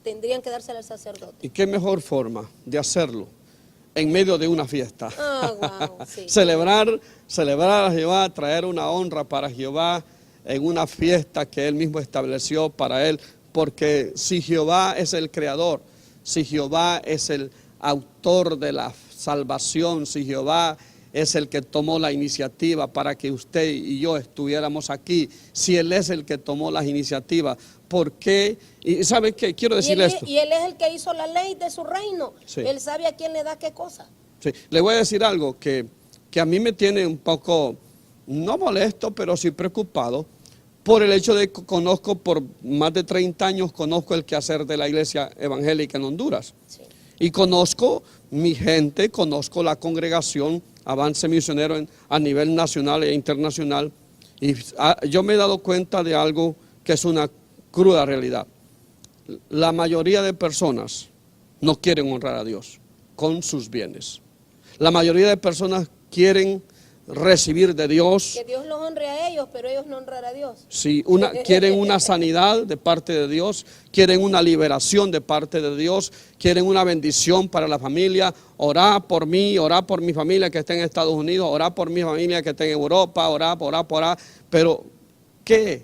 Speaker 3: tendrían que dársela al sacerdote.
Speaker 2: ¿Y qué mejor forma de hacerlo? En medio de una fiesta.
Speaker 3: Wow, sí.
Speaker 2: celebrar a Jehová, traer una honra para Jehová en una fiesta que él mismo estableció para él. Porque si Jehová es el creador, si Jehová es el autor de la salvación, si Jehová es el que tomó la iniciativa para que usted y yo estuviéramos aquí, si Él es el que tomó las iniciativas, ¿por qué? Y ¿sabe qué? Quiero decirle esto.
Speaker 3: Y Él es el que hizo la ley de su reino. Sí. Él sabe a quién le da qué cosa.
Speaker 2: Sí. Le voy a decir algo que a mí me tiene un poco, no molesto, pero sí preocupado, por el hecho de que conozco, por más de 30 años, conozco el quehacer de la iglesia evangélica en Honduras. Sí. Y conozco mi gente, conozco la congregación Avance Misionero a nivel nacional e internacional. Y yo me he dado cuenta de algo que es una cruda realidad. La mayoría de personas no quieren honrar a Dios con sus bienes. La mayoría de personas quieren recibir de Dios.
Speaker 3: Que Dios los honre a ellos, pero ellos no honran a Dios.
Speaker 2: Sí, quieren una sanidad de parte de Dios, quieren una liberación de parte de Dios, quieren una bendición para la familia. Orá por mí, orá por mi familia que está en Estados Unidos, orá por mi familia que está en Europa, orá. Pero, ¿qué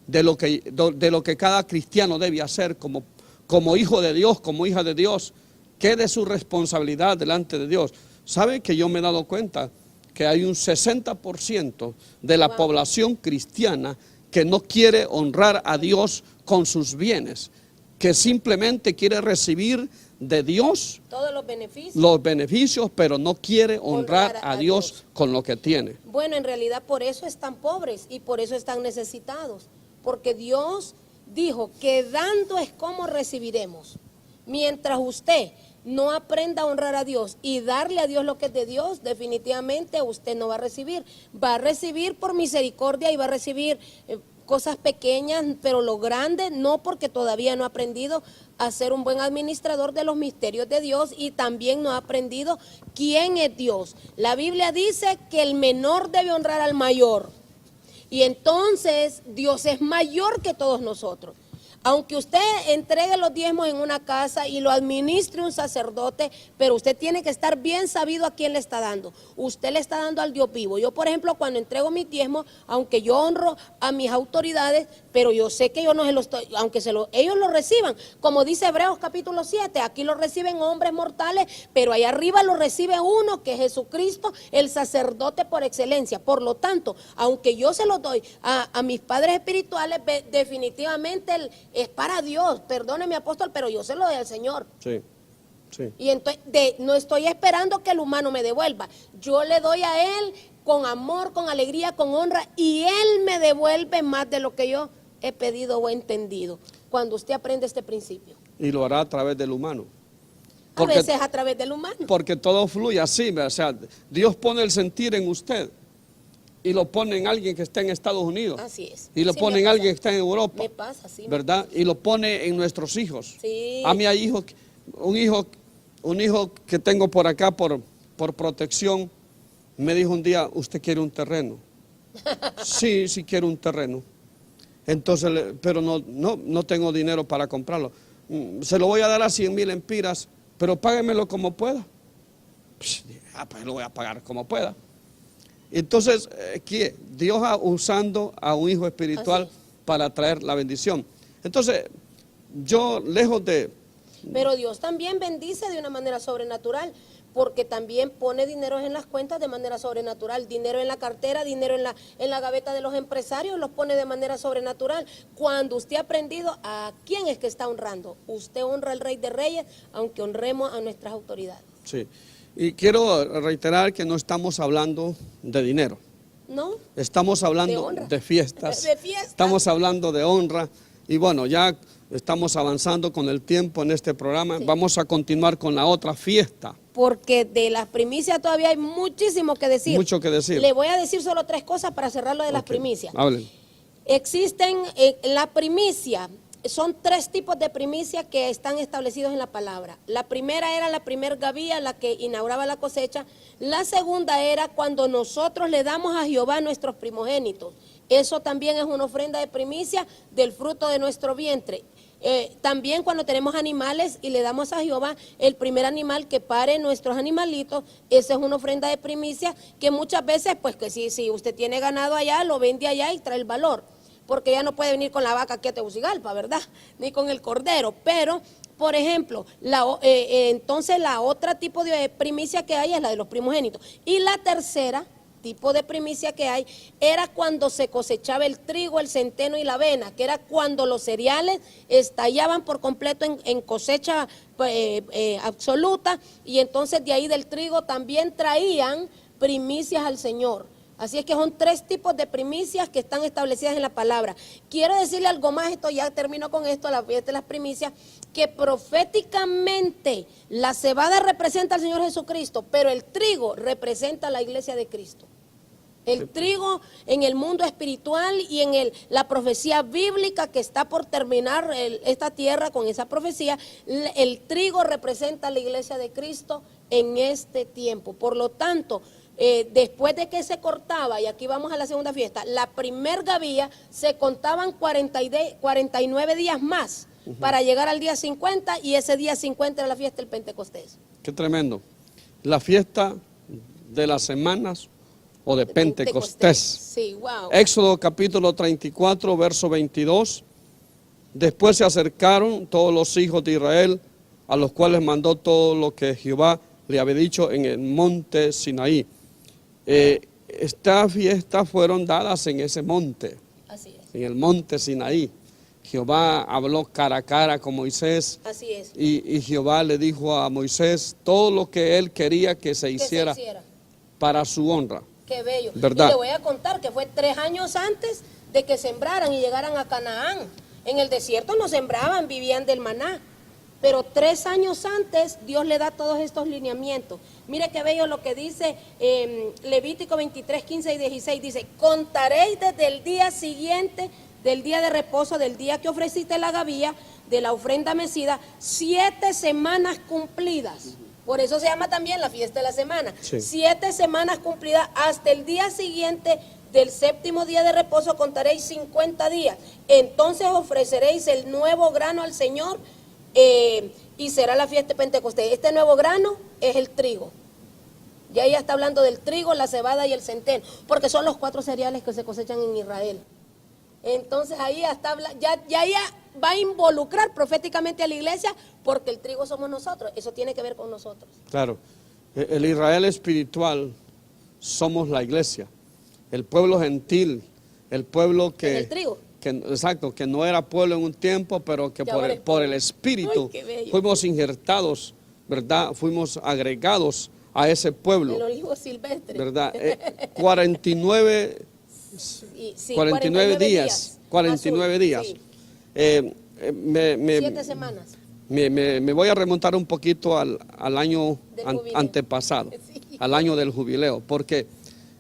Speaker 2: de lo que cada cristiano debe hacer como hijo de Dios, como hija de Dios? ¿Qué de su responsabilidad delante de Dios? ¿Sabe que yo me he dado cuenta que hay un 60% de la población cristiana que no quiere honrar a Dios con sus bienes, que simplemente quiere recibir de Dios
Speaker 3: todos
Speaker 2: los beneficios, pero no quiere honrar a Dios con lo que tiene?
Speaker 3: Bueno, en realidad por eso están pobres y por eso están necesitados, porque Dios dijo que dando es como recibiremos. Mientras usted no aprenda a honrar a Dios y darle a Dios lo que es de Dios, definitivamente usted no va a recibir. Va a recibir por misericordia y va a recibir cosas pequeñas, pero lo grande no, porque todavía no ha aprendido a ser un buen administrador de los misterios de Dios y también no ha aprendido quién es Dios. La Biblia dice que el menor debe honrar al mayor. Y entonces Dios es mayor que todos nosotros. Aunque usted entregue los diezmos en una casa y lo administre un sacerdote, pero usted tiene que estar bien sabido a quién le está dando. Usted le está dando al Dios vivo. Yo, por ejemplo, cuando entrego mis diezmos, aunque yo honro a mis autoridades, pero yo sé que yo no se lo estoy, aunque ellos lo reciban. Como dice Hebreos capítulo 7, aquí lo reciben hombres mortales, pero allá arriba lo recibe uno, que es Jesucristo, el sacerdote por excelencia. Por lo tanto, aunque yo se los doy a mis padres espirituales, definitivamente es para Dios. Perdóneme, apóstol, pero yo se lo doy al Señor.
Speaker 2: Sí, sí.
Speaker 3: Y entonces no estoy esperando que el humano me devuelva. Yo le doy a Él con amor, con alegría, con honra, y Él me devuelve más de lo que yo he pedido o entendido. Cuando usted aprende este principio.
Speaker 2: Y lo hará a través del humano.
Speaker 3: A veces a través del humano.
Speaker 2: Porque todo fluye así, o sea, Dios pone el sentir en usted y lo pone en alguien que está en Estados Unidos.
Speaker 3: Así es.
Speaker 2: Y lo
Speaker 3: Sí,
Speaker 2: pone en alguien que está en Europa.
Speaker 3: Me pasa, sí.
Speaker 2: ¿Verdad? Y lo pone en nuestros hijos.
Speaker 3: Sí.
Speaker 2: A mí hay hijos, un hijo que tengo por acá por protección, me dijo un día, ¿usted quiere un terreno? Sí, sí quiero un terreno. Entonces, pero no tengo dinero para comprarlo. Se lo voy a dar a 100,000 empiras, pero páguemelo como pueda. Pues lo voy a pagar como pueda. Entonces, Dios usando a un hijo espiritual para traer la bendición. Entonces, yo lejos de...
Speaker 3: Pero Dios también bendice de una manera sobrenatural, porque también pone dinero en las cuentas de manera sobrenatural, dinero en la cartera, dinero en la gaveta de los empresarios, los pone de manera sobrenatural. Cuando usted ha aprendido a quién es que está honrando, usted honra al Rey de Reyes, aunque honremos a nuestras autoridades.
Speaker 2: Sí. Y quiero reiterar que no estamos hablando de dinero.
Speaker 3: ¿No?
Speaker 2: Estamos hablando de fiestas.
Speaker 3: De fiestas.
Speaker 2: Estamos hablando de honra. Y bueno, ya estamos avanzando con el tiempo en este programa. Sí. Vamos a continuar con la otra fiesta.
Speaker 3: Porque de las primicias todavía hay muchísimo que decir.
Speaker 2: Mucho que decir.
Speaker 3: Le voy a decir solo 3 cosas para cerrar lo de las primicias.
Speaker 2: Hablen.
Speaker 3: Existen la primicia. Son 3 tipos de primicias que están establecidos en la palabra. La primera era la primer gavía, la que inauguraba la cosecha. La segunda era cuando nosotros le damos a Jehová nuestros primogénitos. Eso también es una ofrenda de primicia del fruto de nuestro vientre. También cuando tenemos animales y le damos a Jehová el primer animal que pare nuestros animalitos, esa es una ofrenda de primicia que muchas veces, pues que si usted tiene ganado allá, lo vende allá y trae el valor. Porque ya no puede venir con la vaca aquí a Tegucigalpa, ¿verdad? Ni con el cordero. Pero, por ejemplo, entonces la otra tipo de primicia que hay es la de los primogénitos. Y la tercera tipo de primicia que hay era cuando se cosechaba el trigo, el centeno y la avena, que era cuando los cereales estallaban por completo en cosecha absoluta, y entonces de ahí del trigo también traían primicias al Señor. Así es que son 3 tipos de primicias que están establecidas en la palabra. Quiero decirle algo más, esto ya termino con esto, la fiesta de las primicias, que proféticamente la cebada representa al Señor Jesucristo, pero el trigo representa a la iglesia de Cristo. El trigo en el mundo espiritual y en la profecía bíblica que está por terminar esta tierra con esa profecía, el trigo representa a la iglesia de Cristo en este tiempo. Por lo tanto, después de que se cortaba, y aquí vamos a la segunda fiesta, la primer gavía, se contaban 49 días más para llegar al día 50, y ese día 50 era la fiesta del Pentecostés.
Speaker 2: Qué tremendo. La fiesta de las semanas o de Pentecostés.
Speaker 3: Sí, wow.
Speaker 2: Éxodo capítulo 34, verso 22. Después se acercaron todos los hijos de Israel, a los cuales mandó todo lo que Jehová le había dicho en el monte Sinaí. Estas fiestas fueron dadas en ese monte.
Speaker 3: Así es.
Speaker 2: En el monte Sinaí. Jehová habló cara a cara con Moisés.
Speaker 3: Así es.
Speaker 2: Y Jehová le dijo a Moisés todo lo que él quería que se hiciera para su honra.
Speaker 3: Qué bello.
Speaker 2: ¿Verdad?
Speaker 3: Y le voy a contar que fue 3 años antes de que sembraran y llegaran a Canaán. En el desierto no sembraban, vivían del maná. Pero 3 años antes Dios le da todos estos lineamientos. Mire qué bello lo que dice Levítico 23, 15 y 16. Dice, contaréis desde el día siguiente, del día de reposo, del día que ofreciste la gavilla, de la ofrenda mecida, 7 semanas cumplidas. Por eso se llama también la fiesta de la semana.
Speaker 2: Sí.
Speaker 3: 7 semanas cumplidas hasta el día siguiente del 7º día de reposo contaréis 50 días. Entonces ofreceréis el nuevo grano al Señor y será la fiesta de Pentecostés. Este nuevo grano es el trigo. Ya ella está hablando del trigo, la cebada y el centeno, porque son los 4 cereales que se cosechan en Israel. Entonces ahí ya ella va a involucrar proféticamente a la iglesia, porque el trigo somos nosotros. Eso tiene que ver con nosotros.
Speaker 2: Claro, el Israel espiritual somos la iglesia, el pueblo gentil, el pueblo que...
Speaker 3: El trigo.
Speaker 2: Exacto, que no era pueblo en un tiempo, pero que por el Espíritu
Speaker 3: Ay, qué bello.
Speaker 2: fuimos injertados, ¿verdad? Fuimos agregados a ese pueblo,
Speaker 3: El olivo silvestre.
Speaker 2: ¿verdad? 49
Speaker 3: Sí,
Speaker 2: 49 días. 49
Speaker 3: Azul,
Speaker 2: días.
Speaker 3: sí. 7 semanas.
Speaker 2: Me voy a remontar un poquito al año
Speaker 3: Del jubileo.
Speaker 2: antepasado,
Speaker 3: Sí.
Speaker 2: al año del jubileo, porque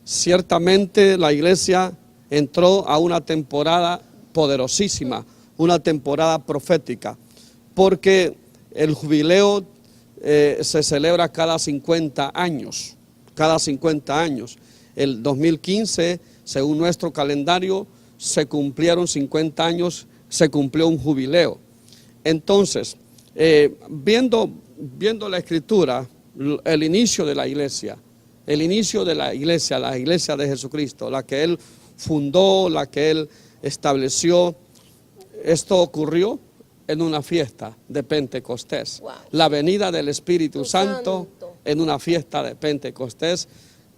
Speaker 2: ciertamente la iglesia entró a una temporada poderosísima, una temporada profética, porque el jubileo se celebra cada 50 años, El 2015, según nuestro calendario, se cumplieron 50 años, se cumplió un jubileo. Entonces, viendo la escritura, el inicio de la iglesia, la iglesia de Jesucristo, la que Él fundó, la que Él estableció, esto ocurrió en una fiesta de Pentecostés.
Speaker 3: Wow.
Speaker 2: La venida del Espíritu Santo en una fiesta de Pentecostés.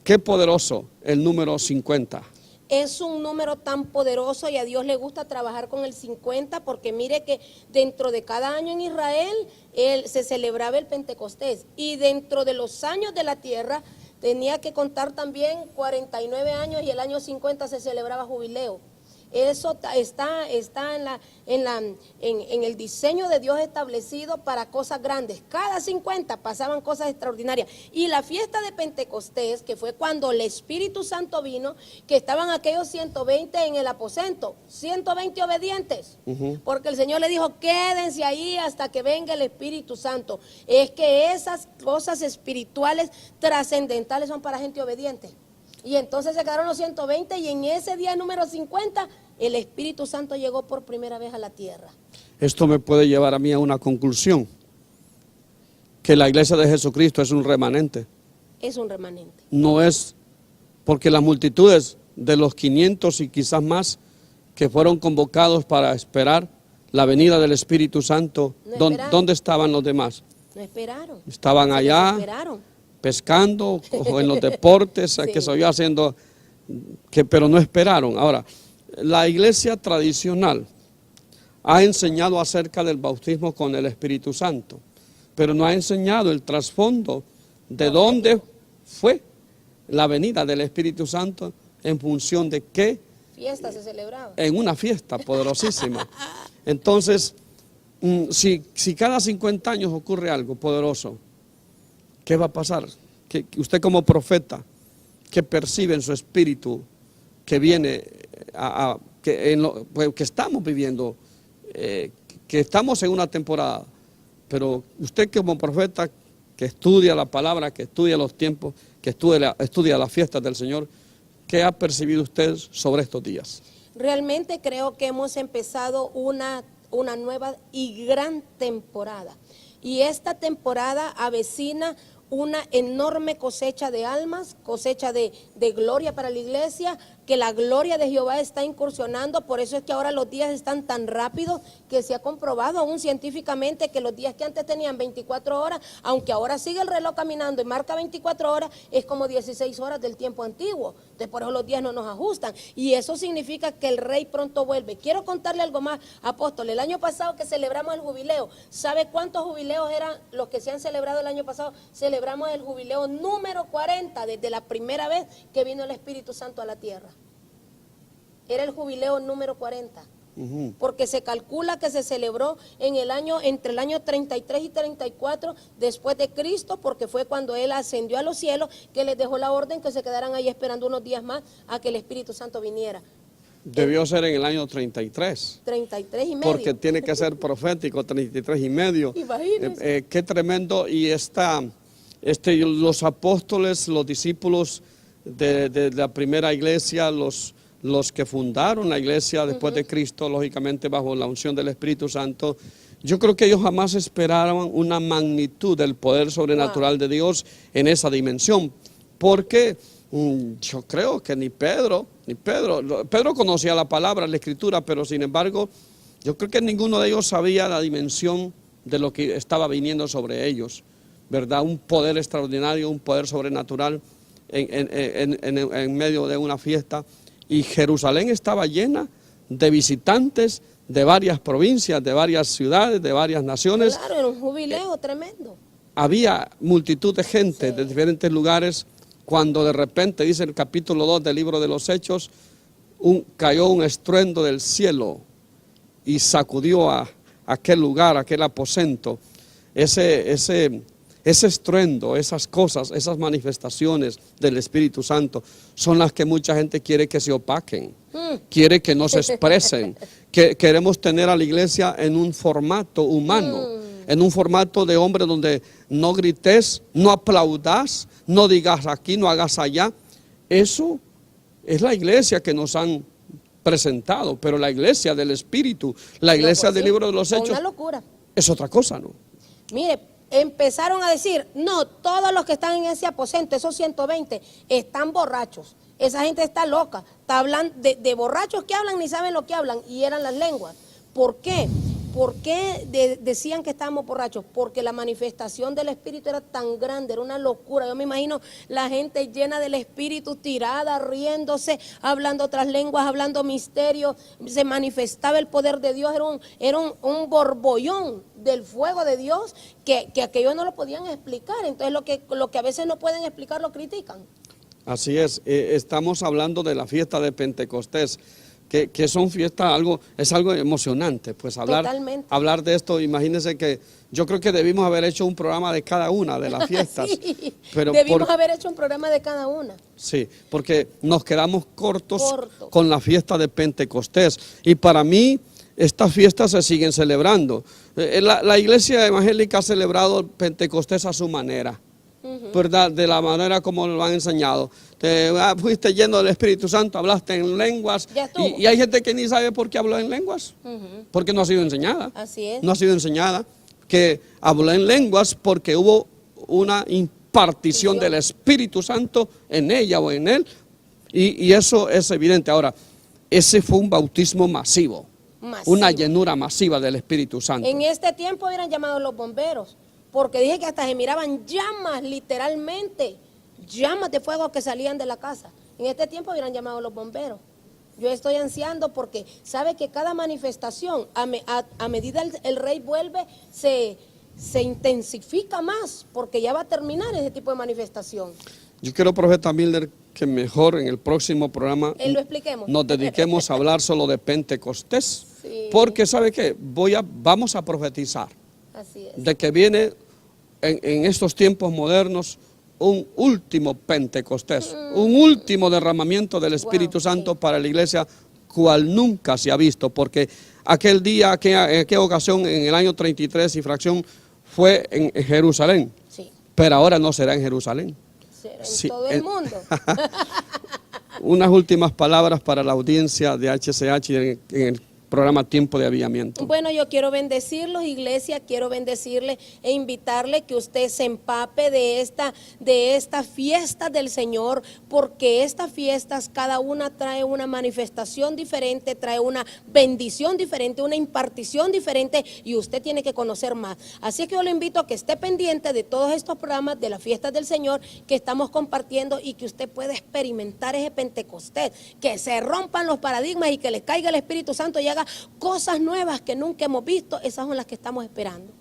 Speaker 2: Qué poderoso el número 50.
Speaker 3: Es un número tan poderoso y a Dios le gusta trabajar con el 50, porque mire que dentro de cada año en Israel se celebraba el Pentecostés, y dentro de los años de la tierra tenía que contar también 49 años, y el año 50 se celebraba jubileo. Eso está en el diseño de Dios establecido para cosas grandes. Cada 50 pasaban cosas extraordinarias. Y la fiesta de Pentecostés, que fue cuando el Espíritu Santo vino, que estaban aquellos 120 en el aposento, 120 obedientes, porque el Señor le dijo, quédense ahí hasta que venga el Espíritu Santo. Es que esas cosas espirituales trascendentales son para gente obediente. Y entonces se quedaron los 120, y en ese día número 50 el Espíritu Santo llegó por primera vez a la tierra.
Speaker 2: Esto me puede llevar a mí a una conclusión, que la iglesia de Jesucristo es un remanente.
Speaker 3: Es un remanente.
Speaker 2: No es porque las multitudes de los 500 y quizás más que fueron convocados para esperar la venida del Espíritu Santo,
Speaker 3: No
Speaker 2: ¿dónde estaban los demás?
Speaker 3: No esperaron.
Speaker 2: Estaban allá
Speaker 3: Esperaron.
Speaker 2: pescando o en los deportes,
Speaker 3: Sí.
Speaker 2: que se iba haciendo, pero no esperaron. Ahora, la iglesia tradicional ha enseñado acerca del bautismo con el Espíritu Santo, pero no ha enseñado el trasfondo de dónde fue la venida del Espíritu Santo, en función de qué,
Speaker 3: Fiesta se celebraba.
Speaker 2: en una fiesta poderosísima. Entonces, si cada 50 años ocurre algo poderoso, ¿qué va a pasar? Que usted como profeta, que percibe en su espíritu que viene que estamos viviendo, que estamos en una temporada, pero usted como profeta que estudia la palabra, que estudia los tiempos, que estudia las fiestas del Señor, ¿qué ha percibido usted sobre estos días?
Speaker 3: Realmente creo que hemos empezado una nueva y gran temporada. Y esta temporada avecina una enorme cosecha de almas, cosecha de gloria para la iglesia, que la gloria de Jehová está incursionando. Por eso es que ahora los días están tan rápidos, que se ha comprobado aún científicamente que los días que antes tenían 24 horas, aunque ahora sigue el reloj caminando y marca 24 horas, es como 16 horas del tiempo antiguo. Entonces por eso los días no nos ajustan, y eso significa que el rey pronto vuelve. Quiero contarle algo más, apóstol. El año pasado que celebramos el jubileo, ¿sabe cuántos jubileos eran los que se han celebrado el año pasado? Celebramos el jubileo número 40, desde la primera vez que vino el Espíritu Santo a la tierra. Era el jubileo número 40. Porque se calcula que se celebró en el año, entre el año 33 y 34 después de Cristo, porque fue cuando Él ascendió a los cielos, que les dejó la orden que se quedaran ahí esperando unos días más a que el Espíritu Santo viniera.
Speaker 2: Debió ser en el año 33.
Speaker 3: 33 y medio.
Speaker 2: Porque tiene que ser profético, 33 y medio.
Speaker 3: Imagínense.
Speaker 2: Qué tremendo. Y los apóstoles, los discípulos de la primera iglesia, los que fundaron la iglesia después de Cristo, lógicamente bajo la unción del Espíritu Santo, yo creo que ellos jamás esperaban una magnitud del poder sobrenatural de Dios en esa dimensión, porque yo creo que ni Pedro conocía la palabra, la escritura, pero sin embargo, yo creo que ninguno de ellos sabía la dimensión de lo que estaba viniendo sobre ellos, ¿verdad? Un poder extraordinario, un poder sobrenatural en medio de una fiesta. Y Jerusalén estaba llena de visitantes de varias provincias, de varias ciudades, de varias naciones.
Speaker 3: Claro, era un jubileo tremendo.
Speaker 2: Había multitud de gente de diferentes lugares, cuando de repente, dice el capítulo 2 del libro de los Hechos, cayó un estruendo del cielo y sacudió a aquel lugar, aquel aposento. Ese estruendo, esas cosas, esas manifestaciones del Espíritu Santo son las que mucha gente quiere que se opaquen, quiere que no se expresen, que queremos tener a la iglesia en un formato humano, en un formato de hombre donde no grites, no aplaudas, no digas aquí, no hagas allá. Eso es la iglesia que nos han presentado, pero la iglesia del Espíritu, la iglesia del libro de los Hechos,
Speaker 3: una locura.
Speaker 2: Es otra cosa, ¿no?
Speaker 3: Mire, empezaron a decir, no, todos los que están en ese aposento, esos 120, están borrachos. Esa gente está loca, está hablando de borrachos que hablan ni saben lo que hablan, y eran las lenguas. ¿Por qué? ¿Por qué decían que estábamos borrachos? Porque la manifestación del Espíritu era tan grande, era una locura. Yo me imagino la gente llena del Espíritu, tirada, riéndose, hablando otras lenguas, hablando misterios. Se manifestaba el poder de Dios, era un borbollón del fuego de Dios que aquellos no lo podían explicar. Entonces lo que a veces no pueden explicar lo critican.
Speaker 2: Así es, estamos hablando de la fiesta de Pentecostés. Que son fiestas, es algo emocionante, pues hablar de esto. Imagínense que yo creo que debimos haber hecho un programa de cada una de las fiestas.
Speaker 3: Sí,
Speaker 2: pero
Speaker 3: debimos haber hecho un programa de cada una.
Speaker 2: Sí, porque nos quedamos cortos con la fiesta de Pentecostés. Y para mí, estas fiestas se siguen celebrando. La iglesia evangélica ha celebrado Pentecostés a su manera. ¿Verdad? De la manera como lo han enseñado. Fuiste lleno del Espíritu Santo, hablaste en lenguas, y hay gente que ni sabe por qué habló en lenguas, porque no ha sido enseñada.
Speaker 3: Así es.
Speaker 2: No ha sido enseñada que habló en lenguas porque hubo una impartición del Espíritu Santo en ella o en él, y eso es evidente. Ahora, ese fue un bautismo masivo, una llenura masiva del Espíritu Santo.
Speaker 3: En este tiempo hubieran llamado los bomberos, porque dije que hasta se miraban llamas, literalmente, llamas de fuego que salían de la casa. En este tiempo hubieran llamado los bomberos. Yo estoy ansiando porque sabe que cada manifestación, a medida el rey vuelve, se intensifica más, porque ya va a terminar ese tipo de manifestación.
Speaker 2: Yo quiero, profeta Milner, que mejor en el próximo programa nos dediquemos a hablar solo de Pentecostés, porque ¿sabe qué? Vamos a profetizar.
Speaker 3: Así es.
Speaker 2: De que viene en estos tiempos modernos un último Pentecostés, un último derramamiento del Espíritu Santo para la iglesia, cual nunca se ha visto, porque aquel día, en aquella ocasión, en el año 33 y fracción, fue en Jerusalén, pero ahora no será en Jerusalén.
Speaker 3: Será en todo el mundo.
Speaker 2: Unas últimas palabras para la audiencia de HCH en el programa Tiempo de Avivamiento.
Speaker 3: Bueno, yo quiero bendecirlos, iglesia, quiero bendecirle e invitarle que usted se empape de esta fiesta del Señor, porque estas fiestas, cada una trae una manifestación diferente, trae una bendición diferente, una impartición diferente, y usted tiene que conocer más. Así que yo le invito a que esté pendiente de todos estos programas de las fiestas del Señor que estamos compartiendo, y que usted pueda experimentar ese Pentecostés, que se rompan los paradigmas y que le caiga el Espíritu Santo y haga cosas nuevas que nunca hemos visto. Esas son las que estamos esperando.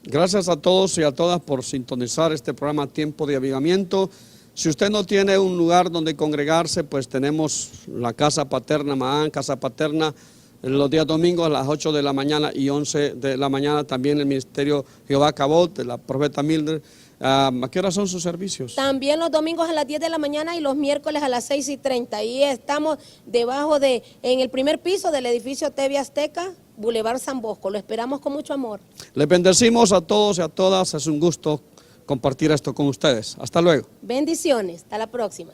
Speaker 2: Gracias a todos y a todas por sintonizar este programa Tiempo de Avivamiento. Si usted no tiene un lugar donde congregarse, pues tenemos la Casa Paterna Maán, Casa Paterna los días domingos a las 8 de la mañana y 11 de la mañana. También el Ministerio Jehová Cabot, de la profeta Mildred. ¿A qué hora son sus servicios?
Speaker 3: También los domingos a las 10 de la mañana y los miércoles a las 6:30. Y estamos en el primer piso del edificio TV Azteca, Boulevard San Bosco. Lo esperamos con mucho amor.
Speaker 2: Les bendecimos a todos y a todas. Es un gusto compartir esto con ustedes. Hasta luego.
Speaker 3: Bendiciones. Hasta la próxima.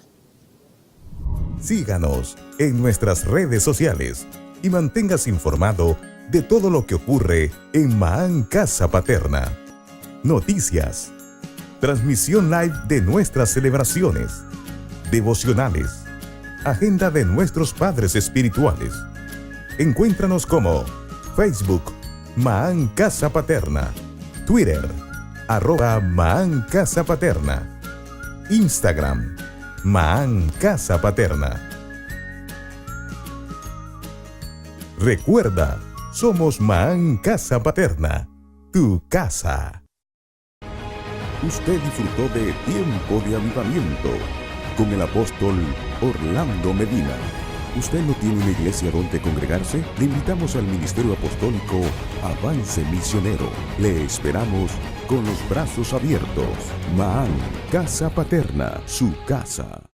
Speaker 1: Síganos en nuestras redes sociales y manténgase informado de todo lo que ocurre en Maán Casa Paterna. Noticias, transmisión live de nuestras celebraciones, devocionales, agenda de nuestros padres espirituales. Encuéntranos como Facebook, Maán Casa Paterna, Twitter, @Maán Casa Paterna, Instagram, Maán Casa Paterna. Recuerda, somos Maán Casa Paterna, tu casa. Usted disfrutó de Tiempo de Avivamiento con el apóstol Orlando Medina. ¿Usted no tiene una iglesia donde congregarse? Le invitamos al Ministerio Apostólico Avance Misionero. Le esperamos con los brazos abiertos. Maán Casa Paterna, su casa.